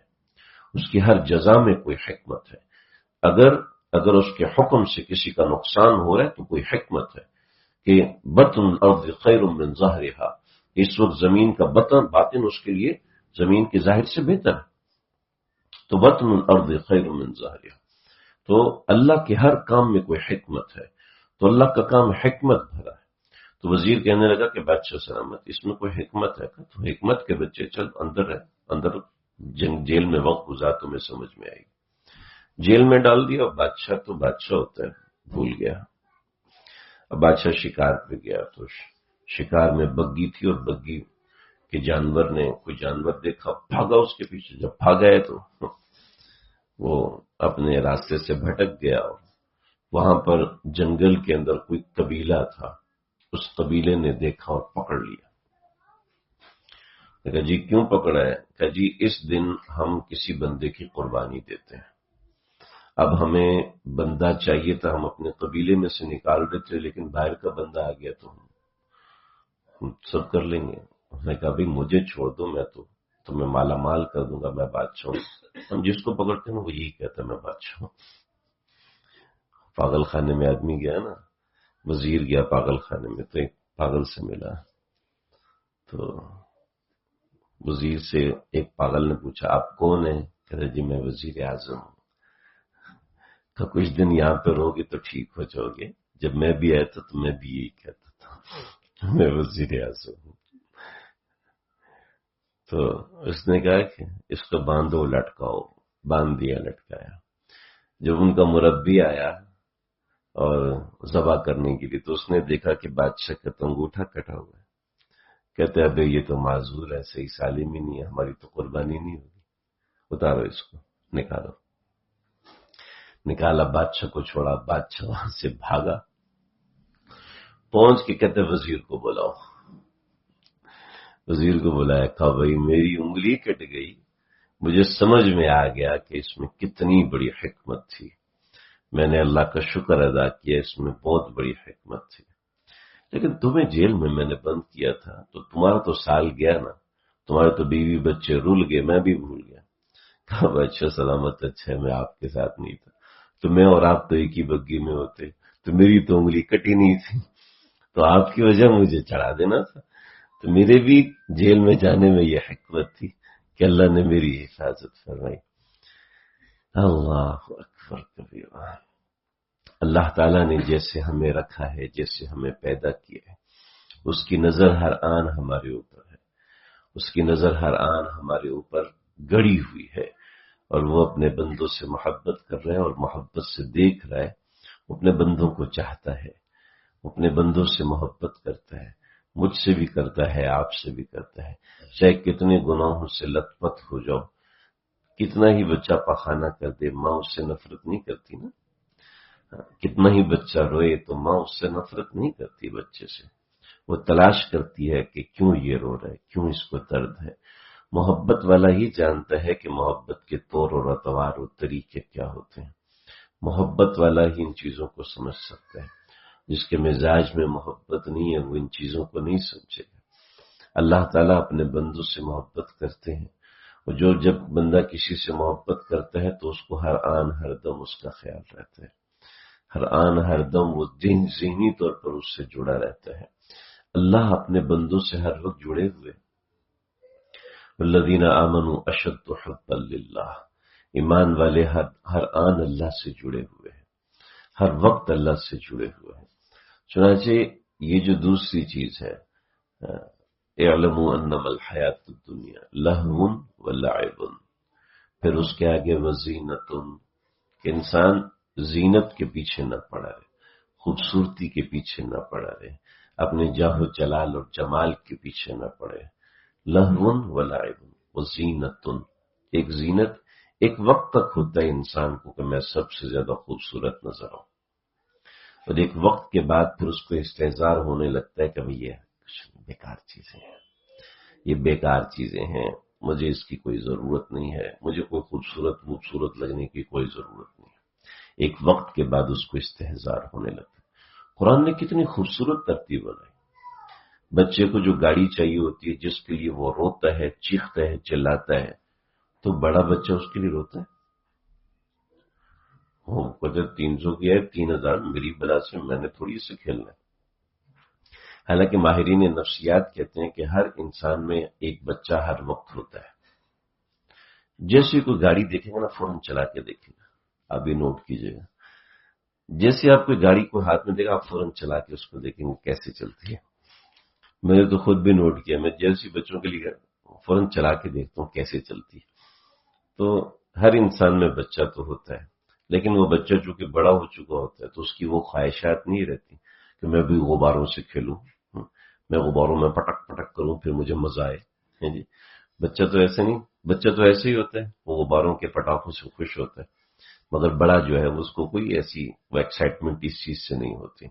اس کی ہر جزا میں کوئی حکمت ہے۔ اگر اس کے حکم سے کسی کا نقصان ہو رہا ہے تو کوئی حکمت ہے کہ بطن الارض خیر من ظاہرہا، اس وقت زمین کا باطن اس کے لیے زمین کے ظاہر سے بہتر ہے، تو بطن الارض خیر من ظاہرہا، تو اللہ کے ہر کام میں کوئی حکمت ہے، تو اللہ کا کام حکمت بھرا ہے۔ تو وزیر کہنے لگا کہ بادشاہ سلامت، اس میں کوئی حکمت ہے؟ تو حکمت کے بچے چل اندر ہے، اندر جیل میں وقت گزار، تمہیں سمجھ میں آئے گی۔ جیل میں ڈال دیا، بادشاہ تو بادشاہ ہوتا ہے، بھول گیا۔ اب بادشاہ شکار پہ گیا تو شکار میں بگی تھی، اور بگی کے جانور نے کوئی جانور دیکھا، بھاگا اس کے پیچھے، جب بھاگا ہے تو وہ اپنے راستے سے بھٹک گیا، وہاں پر جنگل کے اندر کوئی قبیلہ تھا، اس قبیلے نے دیکھا اور پکڑ لیا۔ کہا جی کیوں پکڑا ہے؟ کہا جی اس دن ہم کسی بندے کی قربانی دیتے ہیں، اب ہمیں بندہ چاہیے تھا، ہم اپنے قبیلے میں سے نکال دیتے، لیکن باہر کا بندہ آ گیا تو ہم سب کر لیں گے۔ اس نے کہا بھائی مجھے چھوڑ دو، میں تو تمہیں مالا مال کر دوں گا، میں بادشاہ ہوں۔ ہم جس کو پکڑتے ہیں وہ یہی کہتا ہے میں بادشاہ ہوں۔ پاگل خانے میں آدمی گیا نا، وزیر گیا پاگل خانے میں تو ایک پاگل سے ملا، تو وزیر سے ایک پاگل نے پوچھا آپ کون ہیں؟ کہتے جی میں وزیر اعظم ہوں۔ تو کچھ دن یہاں پہ رہو گے تو ٹھیک ہو جاؤ گے، جب میں بھی آیا تھا تو میں بھی یہی کہتا تھا میں وزیر اعظم ہوں۔ تو اس نے کہا کہ اس کو باندھو لٹکاؤ، باندھ دیا، لٹکایا۔ جب ان کا مربی آیا اور ذبح کرنے کے لیے تو اس نے دیکھا کہ بادشاہ کا تو انگوٹھا کٹا ہوا ہے۔ کہتے ابے یہ تو معذور ہے، صحیح سالم ہی نہیں ہے، ہماری تو قربانی نہیں ہوگی، اتارو اس کو، نکالو۔ نکالا، بادشاہ کو چھوڑا، بادشاہ وہاں سے بھاگا، پہنچ کے کہتے وزیر کو بلاؤ۔ وزیر کو بلایا، کہا بھائی میری انگلی کٹ گئی، مجھے سمجھ میں آ گیا کہ اس میں کتنی بڑی حکمت تھی، میں نے اللہ کا شکر ادا کیا، اس میں بہت بڑی حکمت تھی، لیکن تمہیں جیل میں نے بند کیا تھا تو تمہارا تو سال گیا نا، تمہارے تو بیوی بچے رول گئے، میں بھی بھول گیا۔ کہا اچھا سلامت، اچھا میں آپ کے ساتھ نہیں تھا، تو میں اور آپ تو ایک ہی بگی میں ہوتے، تو میری تو انگلی کٹی نہیں تھی، تو آپ کی وجہ مجھے چڑھا دینا تھا، تو میرے بھی جیل میں جانے میں یہ حکمت تھی کہ اللہ نے میری حفاظت فرمائی۔ اللہ اکبر کبیرہ۔ اللہ تعالیٰ نے جیسے ہمیں رکھا ہے، جیسے ہمیں پیدا کیا ہے، اس کی نظر ہر آن ہمارے اوپر ہے، اس کی نظر ہر آن ہمارے اوپر گڑی ہوئی ہے، اور وہ اپنے بندوں سے محبت کر رہے ہیں اور محبت سے دیکھ رہا ہے، وہ اپنے بندوں کو چاہتا ہے، وہ اپنے بندوں سے محبت کرتا ہے، مجھ سے بھی کرتا ہے، آپ سے بھی کرتا ہے، چاہے کتنے گناہوں سے لت پت ہو جاؤ، کتنا ہی بچہ پخانہ کر دے، ماں اس سے نفرت نہیں کرتی نا، کتنا ہی بچہ روئے تو ماں اس سے نفرت نہیں کرتی، بچے سے وہ تلاش کرتی ہے کہ کیوں یہ رو رہا ہے، کیوں اس کو درد ہے۔ محبت والا ہی جانتا ہے کہ محبت کے طور اور اطوار اور طریقے کیا ہوتے ہیں، محبت والا ہی ان چیزوں کو سمجھ سکتا ہے، جس کے مزاج میں محبت نہیں ہے وہ ان چیزوں کو نہیں سمجھے گا۔ اللہ تعالیٰ اپنے بندوں سے محبت کرتے ہیں، اور جب بندہ کسی سے محبت کرتا ہے تو اس کو ہر آن ہر دم اس کا خیال رہتا ہے، ہر آن ہر دم وہ ذہنی طور پر اس سے جڑا رہتا ہے۔ اللہ اپنے بندوں سے ہر وقت جڑے ہوئے، والذین آمنوا اشد حبا للہ، ایمان والے ہر آن اللہ سے جڑے ہوئے ہیں، ہر وقت اللہ سے جڑے ہوئے ہیں۔ چنانچہ یہ جو دوسری چیز ہے، اعلموا انما الحیات الدنیا لہو ولعب، پھر اس کے آگے وزینۃ، کہ انسان زینت کے پیچھے نہ پڑا رہے، خوبصورتی کے پیچھے نہ پڑا رہے، اپنے جاہ و جلال اور جمال کے پیچھے نہ پڑے۔ لہو ولعب وزینۃ، ایک زینت ایک وقت تک ہوتا ہے انسان کو کہ میں سب سے زیادہ خوبصورت نظر آؤں، اور ایک وقت کے بعد پھر اس کو استحضار ہونے لگتا ہے کہ یہ کچھ بیکار چیزیں ہیں، یہ بیکار چیزیں ہیں، مجھے اس کی کوئی ضرورت نہیں ہے، مجھے کوئی خوبصورت لگنے کی کوئی ضرورت نہیں ہے۔ ایک وقت کے بعد اس کو استحضار ہونے لگتا ہے۔ قرآن نے کتنی خوبصورت ترتیب بنائی، بچے کو جو گاڑی چاہیے ہوتی ہے، جس کے لیے وہ روتا ہے، چیختا ہے، چلاتا ہے، تو بڑا بچہ اس کے لیے روتا ہے، وہ کہتے 300 کی ہے، 3000 میری بلا سے میں نے تھوڑی سے کھیلنا ہے۔ حالانکہ ماہرین نفسیات کہتے ہیں کہ ہر انسان میں ایک بچہ ہر وقت ہوتا ہے، جیسے کوئی گاڑی دیکھے گا نا فوراً چلا کے دیکھے گا، آپ یہ نوٹ کیجئے گا، جیسے آپ کوئی گاڑی کو ہاتھ میں دے گا آپ فوراً چلا کے اس کو دیکھیں گے کیسے چلتی ہے۔ میں نے تو خود بھی نوٹ کیا، میں جیسی بچوں کے لیے فوراً چلا کے دیکھتا ہوں کیسے چلتی ہے۔ تو ہر انسان میں بچہ تو ہوتا ہے، لیکن وہ بچہ چونکہ بڑا ہو چکا ہوتا ہے تو اس کی وہ خواہشات نہیں رہتی کہ میں بھی غباروں سے کھیلوں، میں غباروں میں پٹک پٹک کروں پھر مجھے مزہ آئے، جی بچہ تو ایسے نہیں، بچہ تو ایسے ہی ہوتا ہے، وہ غباروں کے پٹاخوں سے خوش ہوتا ہے، مگر بڑا جو ہے اس کو کوئی ایسی وہ ایکسائٹمنٹ اس چیز سے نہیں ہوتی۔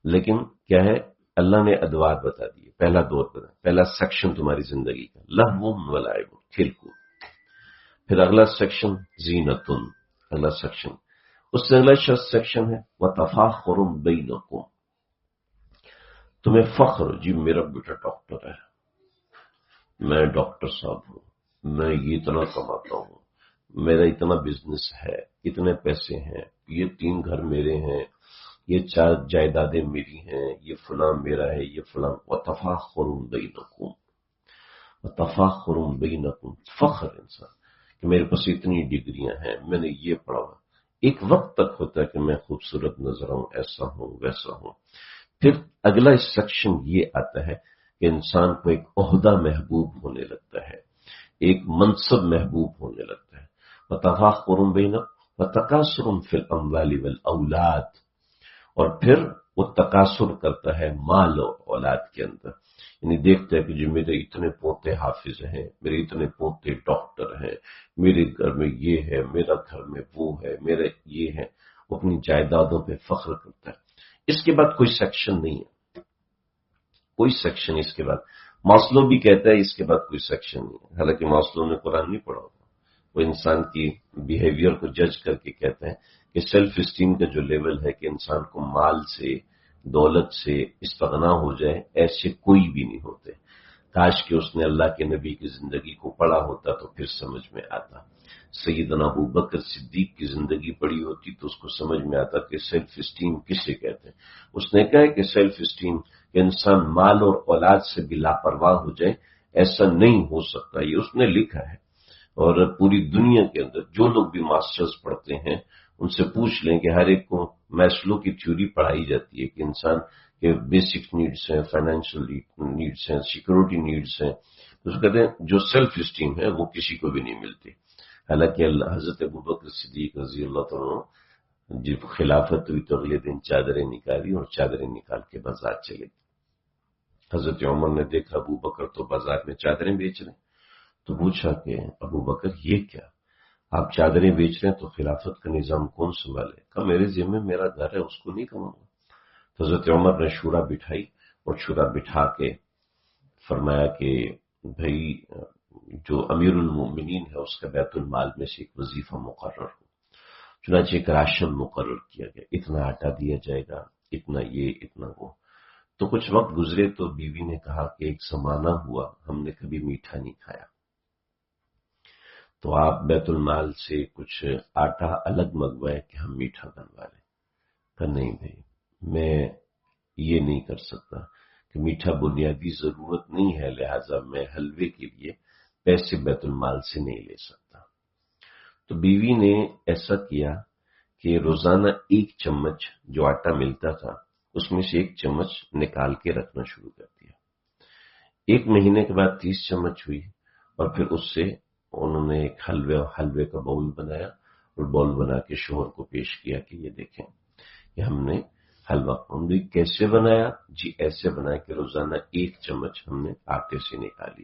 لیکن کیا ہے، اللہ نے ادوار بتا دیے، پہلا دور بتا، پہلا سیکشن تمہاری زندگی کا لہو و لعب، کھیل کود، پھر اگلا سیکشن زینتن، اگلا سیکشن، اس سے اگلا سیکشن ہے وتفاخر بینکم، تمہیں فخر، جی میرا بیٹا ڈاکٹر ہے، میں ڈاکٹر صاحب ہوں، میں یہ اتنا کماتا ہوں، میرا اتنا بزنس ہے، اتنے پیسے ہیں، یہ 3 گھر میرے ہیں، یہ 4 جائیدادیں میری ہیں، یہ فلاں میرا ہے، یہ فلاں، وتفاخر بینکم، وتفاخر بینکم، فخر انسان کہ میرے پاس اتنی ڈگریاں ہیں، میں نے یہ پڑھا ہوا۔ ایک وقت تک ہوتا ہے کہ میں خوبصورت نظر ہوں، ایسا ہوں ویسا ہوں۔ پھر اگلا سیکشن یہ آتا ہے کہ انسان کو ایک عہدہ محبوب ہونے لگتا ہے، ایک منصب محبوب ہونے لگتا ہے۔ وتفاخر بینکم وتکاثر فی الاموال والاولاد، اور پھر وہ تکاثر کرتا ہے مال اور اولاد کے اندر، یعنی دیکھتا ہے کہ جو میرے اتنے پوتے حافظ ہیں، میرے اتنے پوتے ڈاکٹر ہیں، میرے گھر میں یہ ہے، میرا گھر میں وہ ہے، میرا یہ ہے، وہ اپنی جائیدادوں پہ فخر کرتا ہے۔ اس کے بعد کوئی سیکشن نہیں ہے، کوئی سیکشن اس کے بعد۔ ماسلو بھی کہتا ہے اس کے بعد کوئی سیکشن نہیں ہے، حالانکہ ماسلو نے قرآن نہیں پڑھا ہوگا، وہ انسان کی بیہیویئر کو جج کر کے کہتے ہیں کہ سیلف اسٹیم کا جو لیول ہے کہ انسان کو مال سے، دولت سے استغنا ہو جائے، ایسے کوئی بھی نہیں ہوتے۔ کاش کہ اس نے اللہ کے نبی کی زندگی کو پڑھا ہوتا تو پھر سمجھ میں آتا، سیدنا ابو بکر صدیق کی زندگی پڑھی ہوتی تو اس کو سمجھ میں آتا کہ سیلف اسٹیم کسے کہتے ہیں۔ اس نے کہا کہ سیلف اسٹیم کہ انسان مال اور اولاد سے بھی لاپرواہ ہو جائے، ایسا نہیں ہو سکتا، یہ اس نے لکھا ہے۔ اور پوری دنیا کے اندر جو لوگ بھی ماسٹرز پڑھتے ہیں ان سے پوچھ لیں کہ ہر ایک کو میسلو کی تھیوری پڑھائی جاتی ہے کہ انسان کے بیسک نیڈز ہیں، فائنینشیل نیڈز ہیں، سیکورٹی نیڈز ہیں، تو اس کہتے ہیں جو سیلف اسٹیم ہے وہ کسی کو بھی نہیں ملتی۔ حالانکہ حضرت ابوبکر صدیق رضی اللہ تعالیٰ جب خلافت ہوئی تو اگلے دن چادریں نکالی اور چادریں نکال کے بازار چلے گئے۔ حضرت عمر نے دیکھا ابو بکر تو بازار میں چادریں بیچ رہے ہیں، تو پوچھا کہ ابو بکر یہ کیا، آپ چادریں بیچ رہے ہیں تو خلافت کا نظام کون سنبھالے؟ کہا میرے ذمہ میرا گھر ہے، اس کو نہیں کماؤں گا۔ تو حضرت عمر نے شورا بٹھائی اور شورا بٹھا کے فرمایا کہ بھائی جو امیر المومنین ہے اس کا بیت المال میں سے ایک وظیفہ مقرر ہو۔ چنانچہ ایک راشن مقرر کیا گیا، اتنا آٹا دیا جائے گا، اتنا یہ، اتنا وہ۔ تو کچھ وقت گزرے تو بیوی نے کہا کہ ایک زمانہ ہوا ہم نے کبھی میٹھا نہیں کھایا، تو آپ بیت المال سے کچھ آٹا الگ منگوائے کہ ہم میٹھا بنوا لیں۔ کہ نہیں بھائی، میں یہ نہیں کر سکتا کہ میٹھا بنیادی ضرورت نہیں ہے، لہذا میں حلوے کے لیے پیسے بیت المال سے نہیں لے سکتا۔ تو بیوی نے ایسا کیا کہ روزانہ 1 چمچ جو آٹا ملتا تھا اس میں سے 1 چمچ نکال کے رکھنا شروع کر دیا۔ 1 مہینے کے بعد 30 چمچ ہوئی، اور پھر اس سے انہوں نے ایک حلوے کا باؤل بنایا اور باؤل بنا کے شوہر کو پیش کیا کہ یہ دیکھیں کہ ہم نے حلوہ، ہم نے کیسے بنایا؟ جی ایسے بنایا کہ روزانہ 1 چمچ ہم نے آٹے سے نکالی۔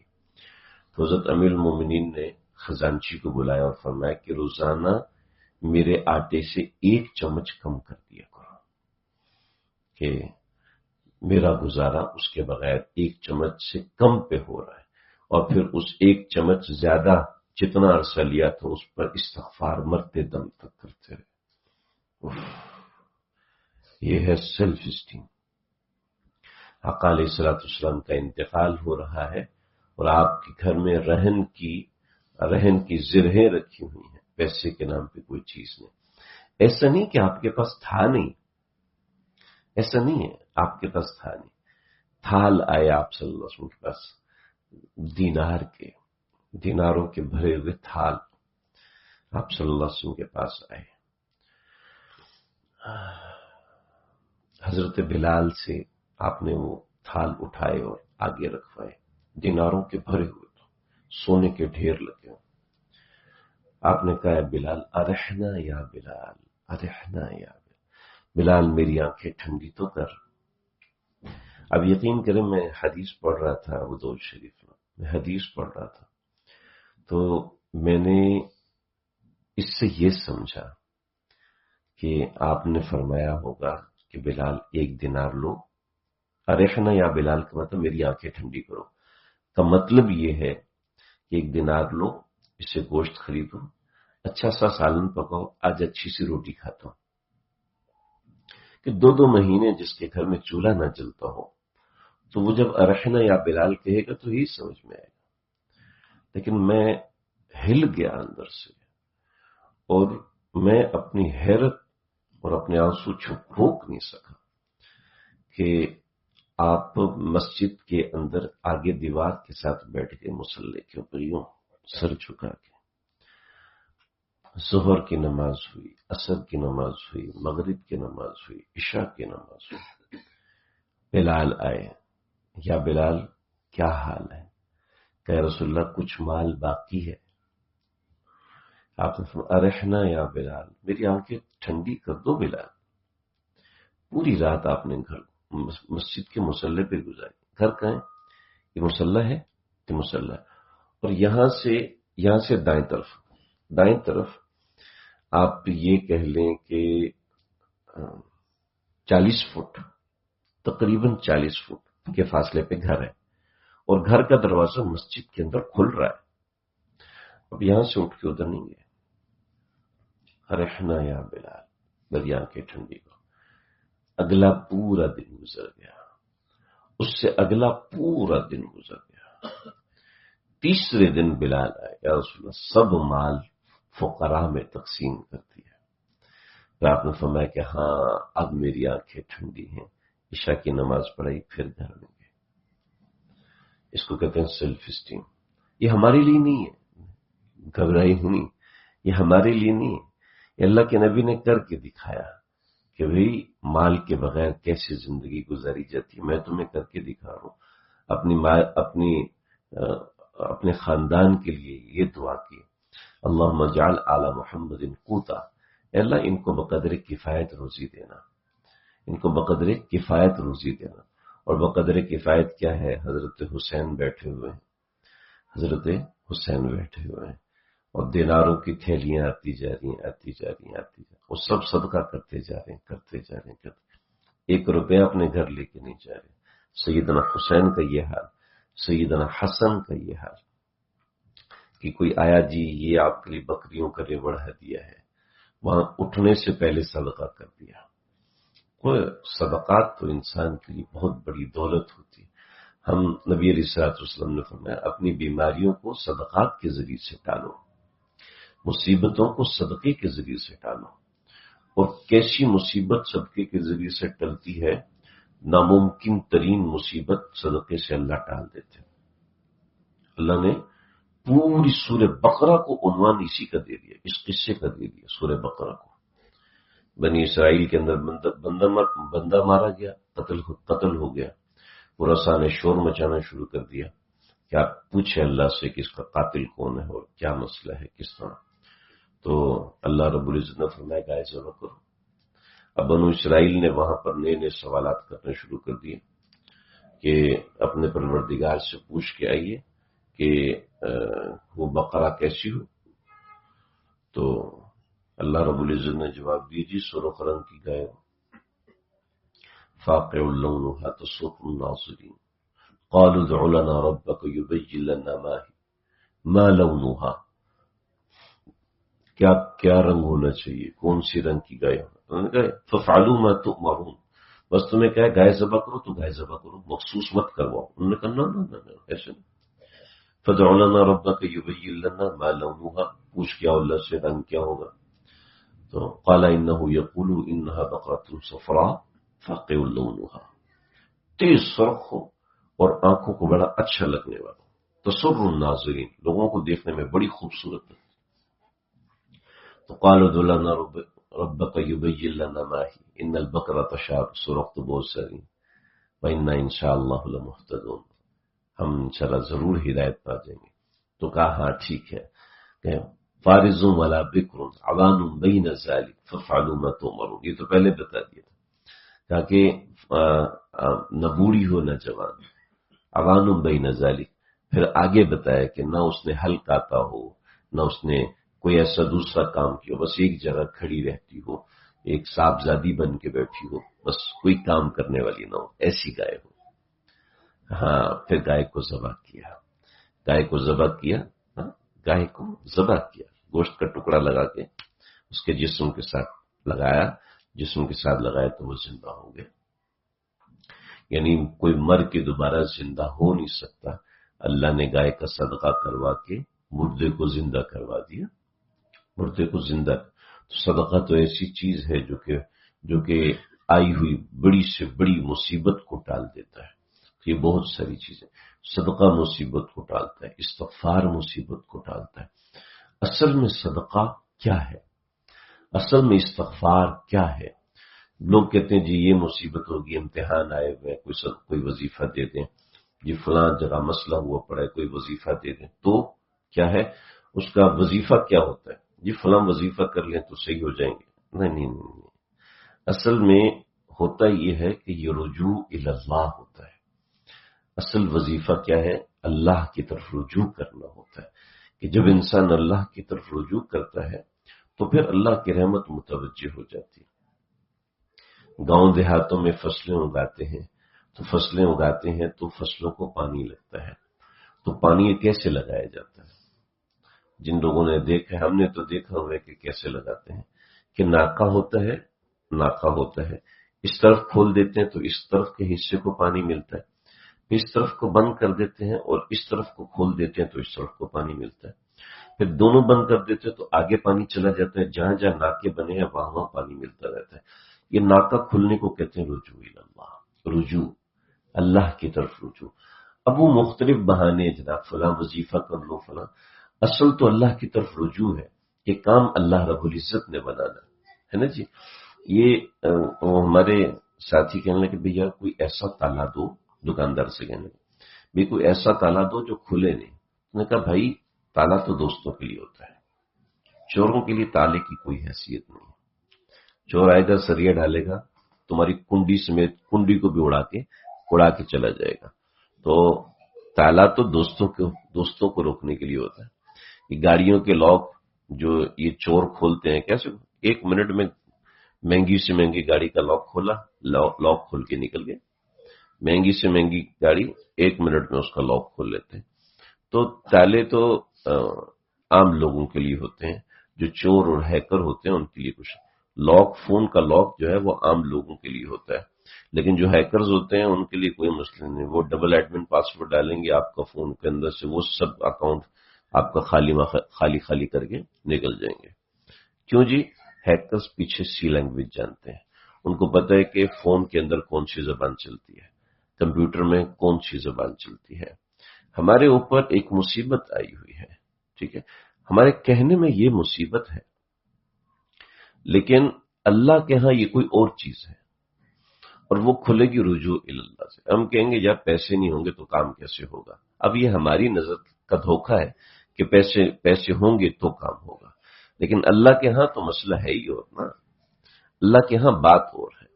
تو حضرت امیر المومنین نے خزانچی کو بلایا اور فرمایا کہ روزانہ میرے آٹے سے 1 چمچ کم کر دیا کرو، کہ میرا گزارا اس کے بغیر 1 چمچ سے کم پہ ہو رہا ہے، اور پھر اس 1 چمچ زیادہ جتنا عرصہ لیا تھا اس پر استغفار مرتے دم تک کرتے رہے۔ یہ ہے سیلف اسٹیم۔ آقا علیہ الصلوۃ والسلام کا انتقال ہو رہا ہے اور آپ کے گھر میں رہن کی زرہیں رکھی ہوئی ہیں، پیسے کے نام پہ کوئی چیز نہیں۔ ایسا نہیں کہ آپ کے پاس تھا نہیں، ایسا نہیں ہے، آپ کے پاس تھا نہیں۔ تھال آئے آپ صلی اللہ علیہ وسلم کے پاس، دیناروں کے بھرے ہوئے تھال آپ صلی اللہ علیہ وسلم کے پاس آئے۔ حضرت بلال سے آپ نے وہ تھال اٹھائے اور آگے رکھوائے، دیناروں کے بھرے ہوئے تو سونے کے ڈھیر لگے ہو۔ آپ نے کہا بلال ارحنا یا بلال، ارحنا یا بلال، میری آنکھیں ٹھنڈی تو کر۔ اب یقین کریں میں حدیث پڑھ رہا تھا ابو داؤد شریف میں حدیث پڑھ رہا تھا، تو میں نے اس سے یہ سمجھا کہ آپ نے فرمایا ہوگا کہ بلال 1 دینار لو، ارحنا یا بلال کا مطلب میری آنکھیں ٹھنڈی کرو کا مطلب یہ ہے کہ 1 دینار لو، اس سے گوشت خریدو، اچھا سا سالن پکاؤ، آج اچھی سی روٹی کھاتا ہوں. کہ 2 مہینے جس کے گھر میں چولہا نہ جلتا ہو تو وہ جب ارحنا یا بلال کہے گا تو یہی سمجھ میں آئے گا. لیکن میں ہل گیا اندر سے، اور میں اپنی حیرت اور اپنے آنسو روک نہیں سکا کہ آپ مسجد کے اندر آگے دیوار کے ساتھ بیٹھ کے مصلی کے اوپر یوں سر جھکا کے ظہر کی نماز ہوئی، عصر کی نماز ہوئی، مغرب کی نماز ہوئی، عشاء کی نماز ہوئی. بلال آئے، یا بلال کیا حال ہے؟ کہ رسول اللہ کچھ مال باقی ہے. آپ نے فرمایا ارحنا یا بلال، میری آنکھیں ٹھنڈی کر دو بلال. پوری رات آپ نے گھر مسجد کے مصلی پہ گزاری. گھر کہاں ہے؟ یہ مصلی ہے، یہ مصلی. اور یہاں سے دائیں طرف آپ یہ کہہ لیں کہ 40 فٹ، تقریباً 40 فٹ کے فاصلے پہ گھر ہے، اور گھر کا دروازہ مسجد کے اندر کھل رہا ہے. اب یہاں سے اٹھ کے ادھر نہیں گئے. ارحنا یا بلال، میری آنکھیں ٹھنڈی کو. اگلا پورا دن گزر گیا، اس سے اگلا پورا دن گزر گیا. تیسرے دن بلال آئے، یا رسول اللہ سب مال فقراء میں تقسیم کر دیا. پھر آپ نے فرمایا کہ ہاں اب میری آنکھیں ٹھنڈی ہیں. عشاء کی نماز پڑھائی، پھر گھر میں گئے. اس کو کہتے ہیں سیلف اسٹیم. یہ ہمارے لیے نہیں ہے، گھبرائی ہونی، یہ ہمارے لیے نہیں ہے. یہ اللہ کے نبی نے کر کے دکھایا کہ بھئی مال کے بغیر کیسے زندگی گزاری جاتی ہے. میں تمہیں کر کے دکھا رہا ہوں. اپنے خاندان کے لیے یہ دعا کی، اللہم اجعل آل محمد قوتا، اے اللہ ان کو بقدر کفایت روزی دینا، ان کو بقدر کفایت روزی دینا. اور بقدر کفایت کیا ہے؟ حضرت حسین بیٹھے ہوئے ہیں، حضرت حسین بیٹھے ہوئے ہیں، اور دیناروں کی تھیلیاں آتی جا رہی ہیں. وہ سب صدقہ کرتے جا رہے ہیں. 1 روپیہ اپنے گھر لے کے نہیں جا رہے. سیدنا حسین کا یہ حال، سیدنا حسن کا یہ حال کہ کوئی آیا جی یہ آپ کے لیے بکریوں کا ریوڑ ہدیہ ہے، وہاں اٹھنے سے پہلے صدقہ کر دیا. کوئی صدقات تو انسان کے لیے بہت بڑی دولت ہوتی ہے. ہم نبی علیہ الصلوۃ والسلام نے فرمایا اپنی بیماریوں کو صدقات کے ذریعے سے ٹالو، مصیبتوں کو صدقے کے ذریعے سے ٹالو. اور کیسی مصیبت صدقے کے ذریعے سے ٹلتی ہے؟ ناممکن ترین مصیبت صدقے سے اللہ ٹال دیتے. اللہ نے پوری سورہ بقرہ کو عنوان اسی کا دے دیا، اس قصے کا دے دیا. سورہ بقرہ کو بنی اسرائیل کے اندر بندہ مارا گیا، قتل ہو گیا. پورا سا نے شور مچانا شروع کر دیا کہ آپ پوچھیں اللہ سے کہ اس کا قاتل کون ہے اور کیا مسئلہ ہے، کس طرح. تو اللہ رب العزت نے فرمایا گائے ذبح کرو. اب بنو اسرائیل نے وہاں پر نئے سوالات کرنے شروع کر دیے کہ اپنے پروردگار سے پوچھ کے آئیے کہ وہ بقرہ کیسی ہو. تو اللہ رب العزت نے جواب دیجیے سرخ رنگ کی گائے، فاقع لونها تسر الناظرین. قالوا ادع لنا ربك يبين لنا ما لونها. کیا رنگ ہونا چاہیے، کون سی رنگ کی گائے ہونا. ففعلوا ما تؤمرون، بس تمہیں کہا گائے ذبح کرو تو گائے ذبح کرو، مخصوص مت کرواؤ. انہوں نے کہا نہ ایسے نہیں. فادع لنا ربك يبين لنا ما لونها، پوچھ کیا اللہ سے رنگ کیا ہوگا. تو قال انه يقول انها بقرة صفراء فاقع لونها، تیز سرخ ہو اور آنکھوں کو بڑا اچھا لگنے والا، تسر الناظرین، لوگوں کو دیکھنے میں بڑی خوبصورت ہے. تو قال ادع لنا ربك يبين لنا ما هي ان البقرة تشاب، سرخ تو بہت ساری، وإنا ان شاء الله لمهتدون، ہم انشاءاللہ ضرور ہدایت پا جائیں گے. تو کہا ہاں ٹھیک ہے، کہ فارض ولا بکر عوان بین ذلک ففعلوا ما تؤمرون. یہ تو پہلے بتا دیا تھا تاکہ نہ بوڑھی ہو نہ جوان، عوان بین ذلک. پھر آگے بتایا کہ نہ اس نے ہل کاتا ہو، نہ اس نے کوئی ایسا دوسرا کام کیا، بس ایک جگہ کھڑی رہتی ہو، ایک صاحبزادی بن کے بیٹھی ہو، بس کوئی کام کرنے والی نہ ہو، ایسی گائے ہو۔ ہاں، پھر گائے کو ذبح کیا، گائے کو ذبح کیا، ہاں، گائے کو ذبح کیا، گوشت کا ٹکڑا لگا کے اس کے جسم کے ساتھ لگایا، جسم کے ساتھ لگایا تو وہ زندہ ہو گئے۔ یعنی کوئی مر کے دوبارہ زندہ ہو نہیں سکتا، اللہ نے گائے کا صدقہ کروا کے مردے کو زندہ کروا دیا، مردے کو زندہ۔ تو صدقہ تو ایسی چیز ہے جو کہ آئی ہوئی بڑی سے بڑی مصیبت کو ٹال دیتا ہے۔ یہ بہت ساری چیزیں، صدقہ مصیبت کو ٹالتا ہے، استغفار مصیبت کو ٹالتا ہے۔ اصل میں صدقہ کیا ہے؟ اصل میں استغفار کیا ہے؟ لوگ کہتے ہیں جی یہ مصیبت ہوگی، امتحان آئے ہوئے، کوئی وظیفہ دے دیں، جی فلاں جگہ مسئلہ ہوا پڑا ہے، کوئی وظیفہ دے دیں، تو کیا ہے اس کا وظیفہ کیا ہوتا ہے؟ جی فلاں وظیفہ کر لیں تو صحیح ہو جائیں گے۔ نہیں نہیں نہیں، اصل میں ہوتا یہ ہے کہ یہ رجوع الی اللہ ہوتا ہے۔ اصل وظیفہ کیا ہے؟ اللہ کی طرف رجوع کرنا ہوتا ہے، کہ جب انسان اللہ کی طرف رجوع کرتا ہے تو پھر اللہ کی رحمت متوجہ ہو جاتی ہے۔ گاؤں دیہاتوں میں فصلیں اگاتے ہیں، تو فصلوں کو پانی لگتا ہے، تو پانی کیسے لگایا جاتا ہے؟ جن لوگوں نے دیکھا، ہم نے تو دیکھا ہوا ہے کہ کیسے لگاتے ہیں، کہ ناکا ہوتا ہے، اس طرف کھول دیتے ہیں تو اس طرف کے حصے کو پانی ملتا ہے، اس طرف کو بند کر دیتے ہیں اور اس طرف کو کھول دیتے ہیں تو اس طرف کو پانی ملتا ہے، پھر دونوں بند کر دیتے ہیں تو آگے پانی چلا جاتا ہے، جہاں جہاں ناکے بنے ہیں وہاں پانی ملتا رہتا ہے۔ یہ ناکا کھلنے کو کہتے ہیں رجوع الی اللہ، رجوع اللہ کی طرف رجوع۔ اب وہ مختلف بہانے، جناب فلاں وظیفہ کر لو فلاں، اصل تو اللہ کی طرف رجوع ہے، یہ کام اللہ رب العزت نے بنانا ہے نا جی۔ یہ ہمارے ساتھی کہنے لگے بھیا کوئی ایسا تالا دو، دکاندار سے کہنے لگے بھئی کوئی ایسا تالا دو جو کھلے نہیں۔ میں نے کہا بھائی تالا تو دوستوں کے لیے ہوتا ہے، چوروں کے لیے تالے کی کوئی حیثیت نہیں۔ چور آئے گا، سریا ڈالے گا، تمہاری کنڈی سمیت کنڈی کو بھی اڑا کے چلا جائے گا۔ تو تالا تو دوستوں کو روکنے کے لیے ہوتا ہے۔ یہ گاڑیوں کے لاک جو یہ چور کھولتے ہیں، کیسے 1 منٹ میں مہنگی سے مہنگی گاڑی کا لاک کھولا، لاک کھول کے نکل گئے۔ مہنگی سے مہنگی گاڑی 1 منٹ میں اس کا لاک کھول لیتے ہیں۔ تو تالے تو عام لوگوں کے لیے ہوتے ہیں، جو چور اور ہیکر ہوتے ہیں ان کے لیے کچھ۔ لاک، فون کا لاک جو ہے وہ عام لوگوں کے لیے ہوتا ہے، لیکن جو ہیکرز ہوتے ہیں ان کے لیے کوئی مسئلہ نہیں، وہ ڈبل ایڈمن پاسورڈ ڈالیں گے آپ کا فون کے اندر سے، وہ سب اکاؤنٹ آپ کا خالی کر کے نکل جائیں گے۔ کیوں جی؟ ہیکرز پیچھے سی لینگویج جانتے ہیں، ان کو پتہ ہے کہ فون کے اندر کون سی زبان چلتی ہے، کمپیوٹر میں کون سی زبان چلتی ہے۔ ہمارے اوپر ایک مصیبت آئی ہوئی ہے، ٹھیک ہے، ہمارے کہنے میں یہ مصیبت ہے، لیکن اللہ کے ہاں یہ کوئی اور چیز ہے، اور وہ کھلے گی رجوع الی اللہ سے۔ ہم کہیں گے جب پیسے نہیں ہوں گے تو کام کیسے ہوگا؟ اب یہ ہماری نظر کا دھوکہ ہے کہ پیسے ہوں گے تو کام ہوگا، لیکن اللہ کے ہاں تو مسئلہ ہے ہی اور نا، اللہ کے ہاں بات اور ہے۔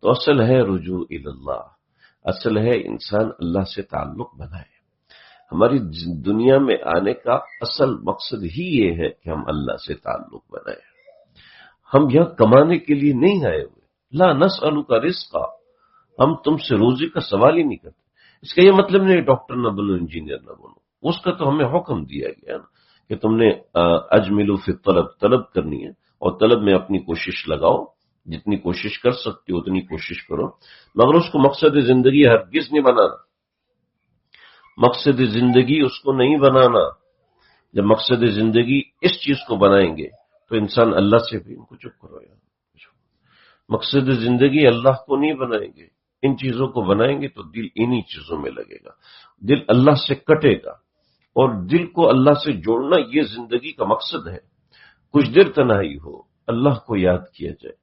تو اصل ہے رجوع الی اللہ، اصل ہے انسان اللہ سے تعلق بنائے۔ ہماری دنیا میں آنے کا اصل مقصد ہی یہ ہے کہ ہم اللہ سے تعلق بنائیں۔ ہم یہاں کمانے کے لیے نہیں آئے ہوئے، لا نسألک رزقا، ہم تم سے روزی کا سوال ہی نہیں کرتے۔ اس کا یہ مطلب نہیں ڈاکٹر نہ بنو، انجینئر نہ بنو، اس کا تو ہمیں حکم دیا گیا نا کہ تم نے اجملوا فی الطلب، طلب کرنی ہے اور طلب میں اپنی کوشش لگاؤ، جتنی کوشش کر سکتے ہو اتنی کوشش کرو، مگر اس کو مقصد زندگی ہرگز نہیں بنانا، مقصد زندگی اس کو نہیں بنانا۔ جب مقصد زندگی اس چیز کو بنائیں گے تو انسان اللہ سے بھی، ان کو چپ کرو یار، مقصد زندگی اللہ کو نہیں بنائیں گے، ان چیزوں کو بنائیں گے تو دل انہی چیزوں میں لگے گا، دل اللہ سے کٹے گا، اور دل کو اللہ سے جوڑنا یہ زندگی کا مقصد ہے۔ کچھ دیر تنہائی ہو، اللہ کو یاد کیا جائے،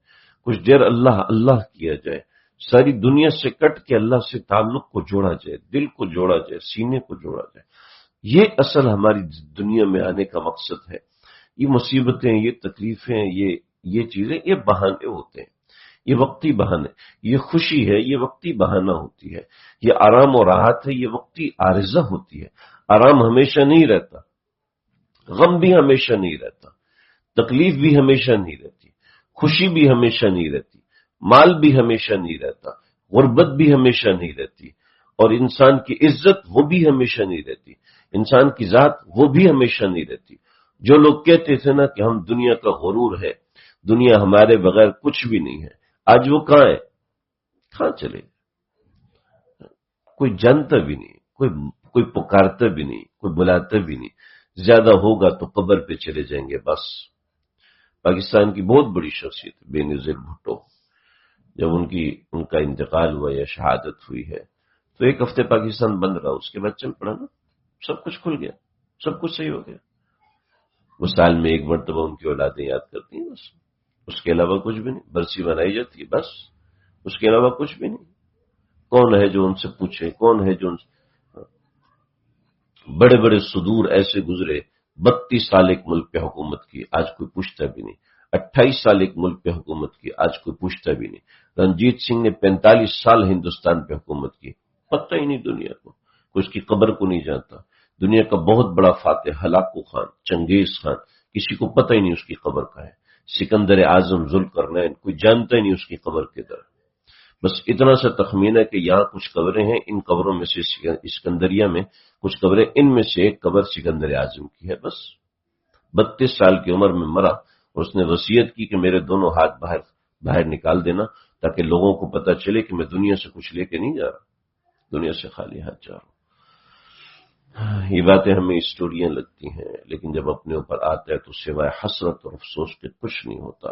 کچھ دیر اللہ اللہ کیا جائے، ساری دنیا سے کٹ کے اللہ سے تعلق کو جوڑا جائے، دل کو جوڑا جائے، سینے کو جوڑا جائے۔ یہ اصل ہماری دنیا میں آنے کا مقصد ہے۔ یہ مصیبتیں، یہ تکلیفیں، یہ چیزیں، یہ بہانے ہوتے ہیں، یہ وقتی بہانے۔ یہ خوشی ہے، یہ وقتی بہانہ ہوتی ہے، یہ آرام و راحت ہے، یہ وقتی عارضہ ہوتی ہے۔ آرام ہمیشہ نہیں رہتا، غم بھی ہمیشہ نہیں رہتا، تکلیف بھی ہمیشہ نہیں رہتی، خوشی بھی ہمیشہ نہیں رہتی، مال بھی ہمیشہ نہیں رہتا، غربت بھی ہمیشہ نہیں رہتی، اور انسان کی عزت وہ بھی ہمیشہ نہیں رہتی، انسان کی ذات وہ بھی ہمیشہ نہیں رہتی۔ جو لوگ کہتے تھے نا کہ ہم دنیا کا غرور ہے، دنیا ہمارے بغیر کچھ بھی نہیں ہے، آج وہ کہاں ہے؟ کہاں چلے؟ کوئی جانتا بھی نہیں، کوئی پکارتا بھی نہیں، کوئی بلاتا بھی نہیں، زیادہ ہوگا تو قبر پہ چلے جائیں گے بس۔ پاکستان کی بہت بڑی شخصیت بے نظیر بھٹو، جب ان کا انتقال ہوا یا شہادت ہوئی ہے تو ایک ہفتے پاکستان بند رہا، اس کے بعد چل پڑا نا، سب کچھ کھل گیا، سب کچھ صحیح ہو گیا۔ وہ سال میں ایک مرتبہ ان کی اولادیں یاد کرتی ہیں بس، اس کے علاوہ کچھ بھی نہیں، برسی منائی جاتی ہے بس، اس کے علاوہ کچھ بھی نہیں۔ کون ہے جو ان سے پوچھے؟ کون ہے جو ان سے؟ بڑے بڑے صدور ایسے گزرے، 32 سال ایک ملک پہ حکومت کی، آج کوئی پوچھتا بھی نہیں۔ 28 سال ایک ملک پہ حکومت کی، آج کوئی پوچھتا بھی نہیں۔ رنجیت سنگھ نے 45 سال ہندوستان پہ حکومت کی، پتہ ہی نہیں دنیا کو، کوئی اس کی قبر کو نہیں جانتا۔ دنیا کا بہت بڑا فاتح ہلاکو خان، چنگیز خان، کسی کو پتہ ہی نہیں اس کی قبر کا ہے۔ سکندر اعظم، ذوالقرنین، کوئی جانتا ہی نہیں اس کی قبر کدھر۔ بس اتنا سا تخمینہ کہ یہاں کچھ قبریں ہیں، ان قبروں میں سے اسکندریہ میں کچھ قبریں، ان میں سے ایک قبر سکندر اعظم کی ہے بس۔ 32 سال کی عمر میں مرا اور اس نے وصیت کی کہ میرے دونوں ہاتھ باہر نکال دینا تاکہ لوگوں کو پتہ چلے کہ میں دنیا سے کچھ لے کے نہیں جا رہا، دنیا سے خالی ہاتھ جا رہا ہوں۔ یہ باتیں ہمیں اسٹوریاں لگتی ہیں، لیکن جب اپنے اوپر آتا ہے تو سوائے حسرت اور افسوس کے کچھ نہیں ہوتا۔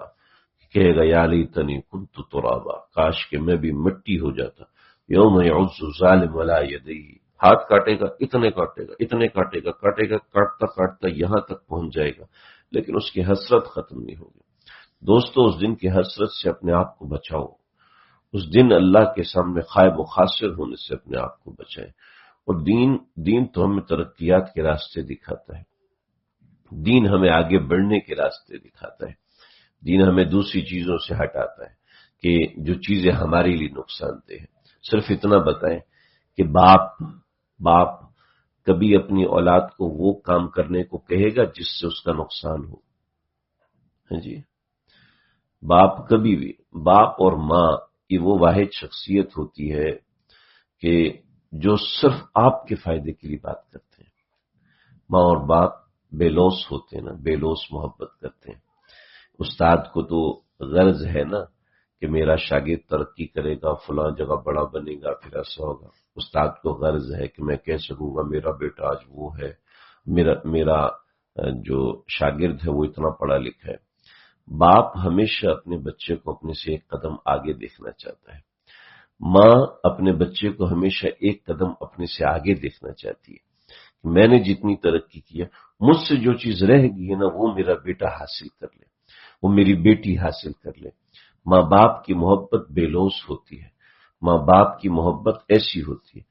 کہے گا یا لیتنی کنت ترابا، کاش کہ میں بھی مٹی ہو جاتا۔ یوم یعض الظالم علی یدیہ، ہاتھ کاٹے گا، اتنے کاٹے گا، اتنے کاٹے گا، کاٹتا کاٹتا یہاں تک پہنچ جائے گا، لیکن اس کی حسرت ختم نہیں ہوگی۔ دوستو، اس دن کی حسرت سے اپنے آپ کو بچاؤ، اس دن اللہ کے سامنے خائب و خاسر ہونے سے اپنے آپ کو بچائیں۔ اور دین تو ہمیں ترقیات کے راستے دکھاتا ہے، دین ہمیں آگے بڑھنے کے راستے دکھاتا ہے، دین ہمیں دوسری چیزوں سے ہٹاتا ہے کہ جو چیزیں ہمارے لیے نقصان دہ ہیں۔ صرف اتنا بتائیں کہ باپ کبھی اپنی اولاد کو وہ کام کرنے کو کہے گا جس سے اس کا نقصان ہو؟ ہاں جی، باپ اور ماں کی وہ واحد شخصیت ہوتی ہے کہ جو صرف آپ کے فائدے کے لیے بات کرتے ہیں۔ ماں اور باپ بے لوث ہوتے ہیں نا، بے لوث محبت کرتے ہیں۔ استاد کو تو غرض ہے نا کہ میرا شاگرد ترقی کرے گا، فلاں جگہ بڑا بنے گا، پھر ایسا ہوگا۔ استاد کو غرض ہے کہ میں کہہ سکوں گا میرا بیٹا آج وہ ہے، میرا جو شاگرد ہے وہ اتنا پڑھا لکھا ہے۔ باپ ہمیشہ اپنے بچے کو اپنے سے ایک قدم آگے دیکھنا چاہتا ہے، ماں اپنے بچے کو ہمیشہ ایک قدم اپنے سے آگے دیکھنا چاہتی ہے۔ میں نے جتنی ترقی کیا، مجھ سے جو چیز رہ گئی ہے نا وہ میرا بیٹا حاصل کر لے، وہ میری بیٹی حاصل کر لے۔ ماں باپ کی محبت بے لوث ہوتی ہے، ماں باپ کی محبت ایسی ہوتی ہے،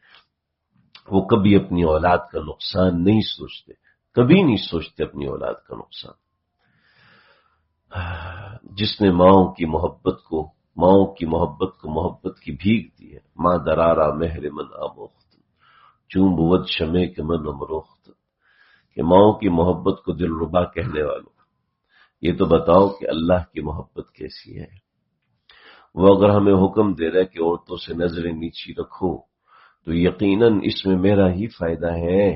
وہ کبھی اپنی اولاد کا نقصان نہیں سوچتے، کبھی نہیں سوچتے اپنی اولاد کا نقصان۔ جس نے ماؤں کی محبت کو محبت کی بھیگ دی ہے، ماں درارا مہر من آموخت، چون بود شمع کے من امروخت، کہ ماؤں کی محبت کو دل ربا کہنے والوں، یہ تو بتاؤ کہ اللہ کی محبت کیسی ہے۔ وہ اگر ہمیں حکم دے رہا ہے کہ عورتوں سے نظریں نیچی رکھو تو یقیناً اس میں میرا ہی فائدہ ہے۔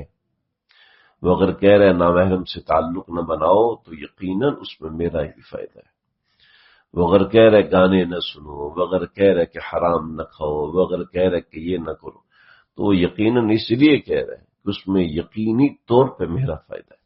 وہ اگر کہہ رہا ہے نامحرم سے تعلق نہ بناؤ تو یقیناً اس میں میرا ہی فائدہ ہے۔ وہ اگر کہہ رہے گانے نہ سنو، وہ اگر کہہ رہے کہ حرام نہ کھاؤ، وہ اگر کہہ رہے کہ یہ نہ کرو، تو وہ یقیناً اس لیے کہہ رہے ہیں کہ اس میں یقینی طور پہ میرا فائدہ ہے۔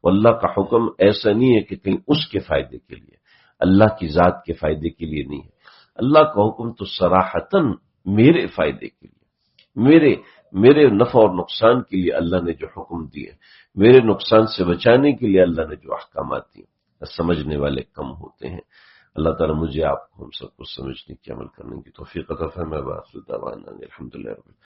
اللہ کا حکم ایسا نہیں ہے کہ کہیں اس کے فائدے کے لیے، اللہ کی ذات کے فائدے کے لیے نہیں ہے۔ اللہ کا حکم تو صراحتاً میرے فائدے کے لیے، میرے نفع اور نقصان کے لیے اللہ نے جو حکم دیے، میرے نقصان سے بچانے کے لیے اللہ نے جو احکامات دیے۔ سمجھنے والے کم ہوتے ہیں۔ اللہ تعالیٰ مجھے آپ کو ہم سب کو سمجھنے کی عمل کرنے کی توفیق عطا فرمائے۔ وآخر دعوانا الحمدللہ رب العالمین۔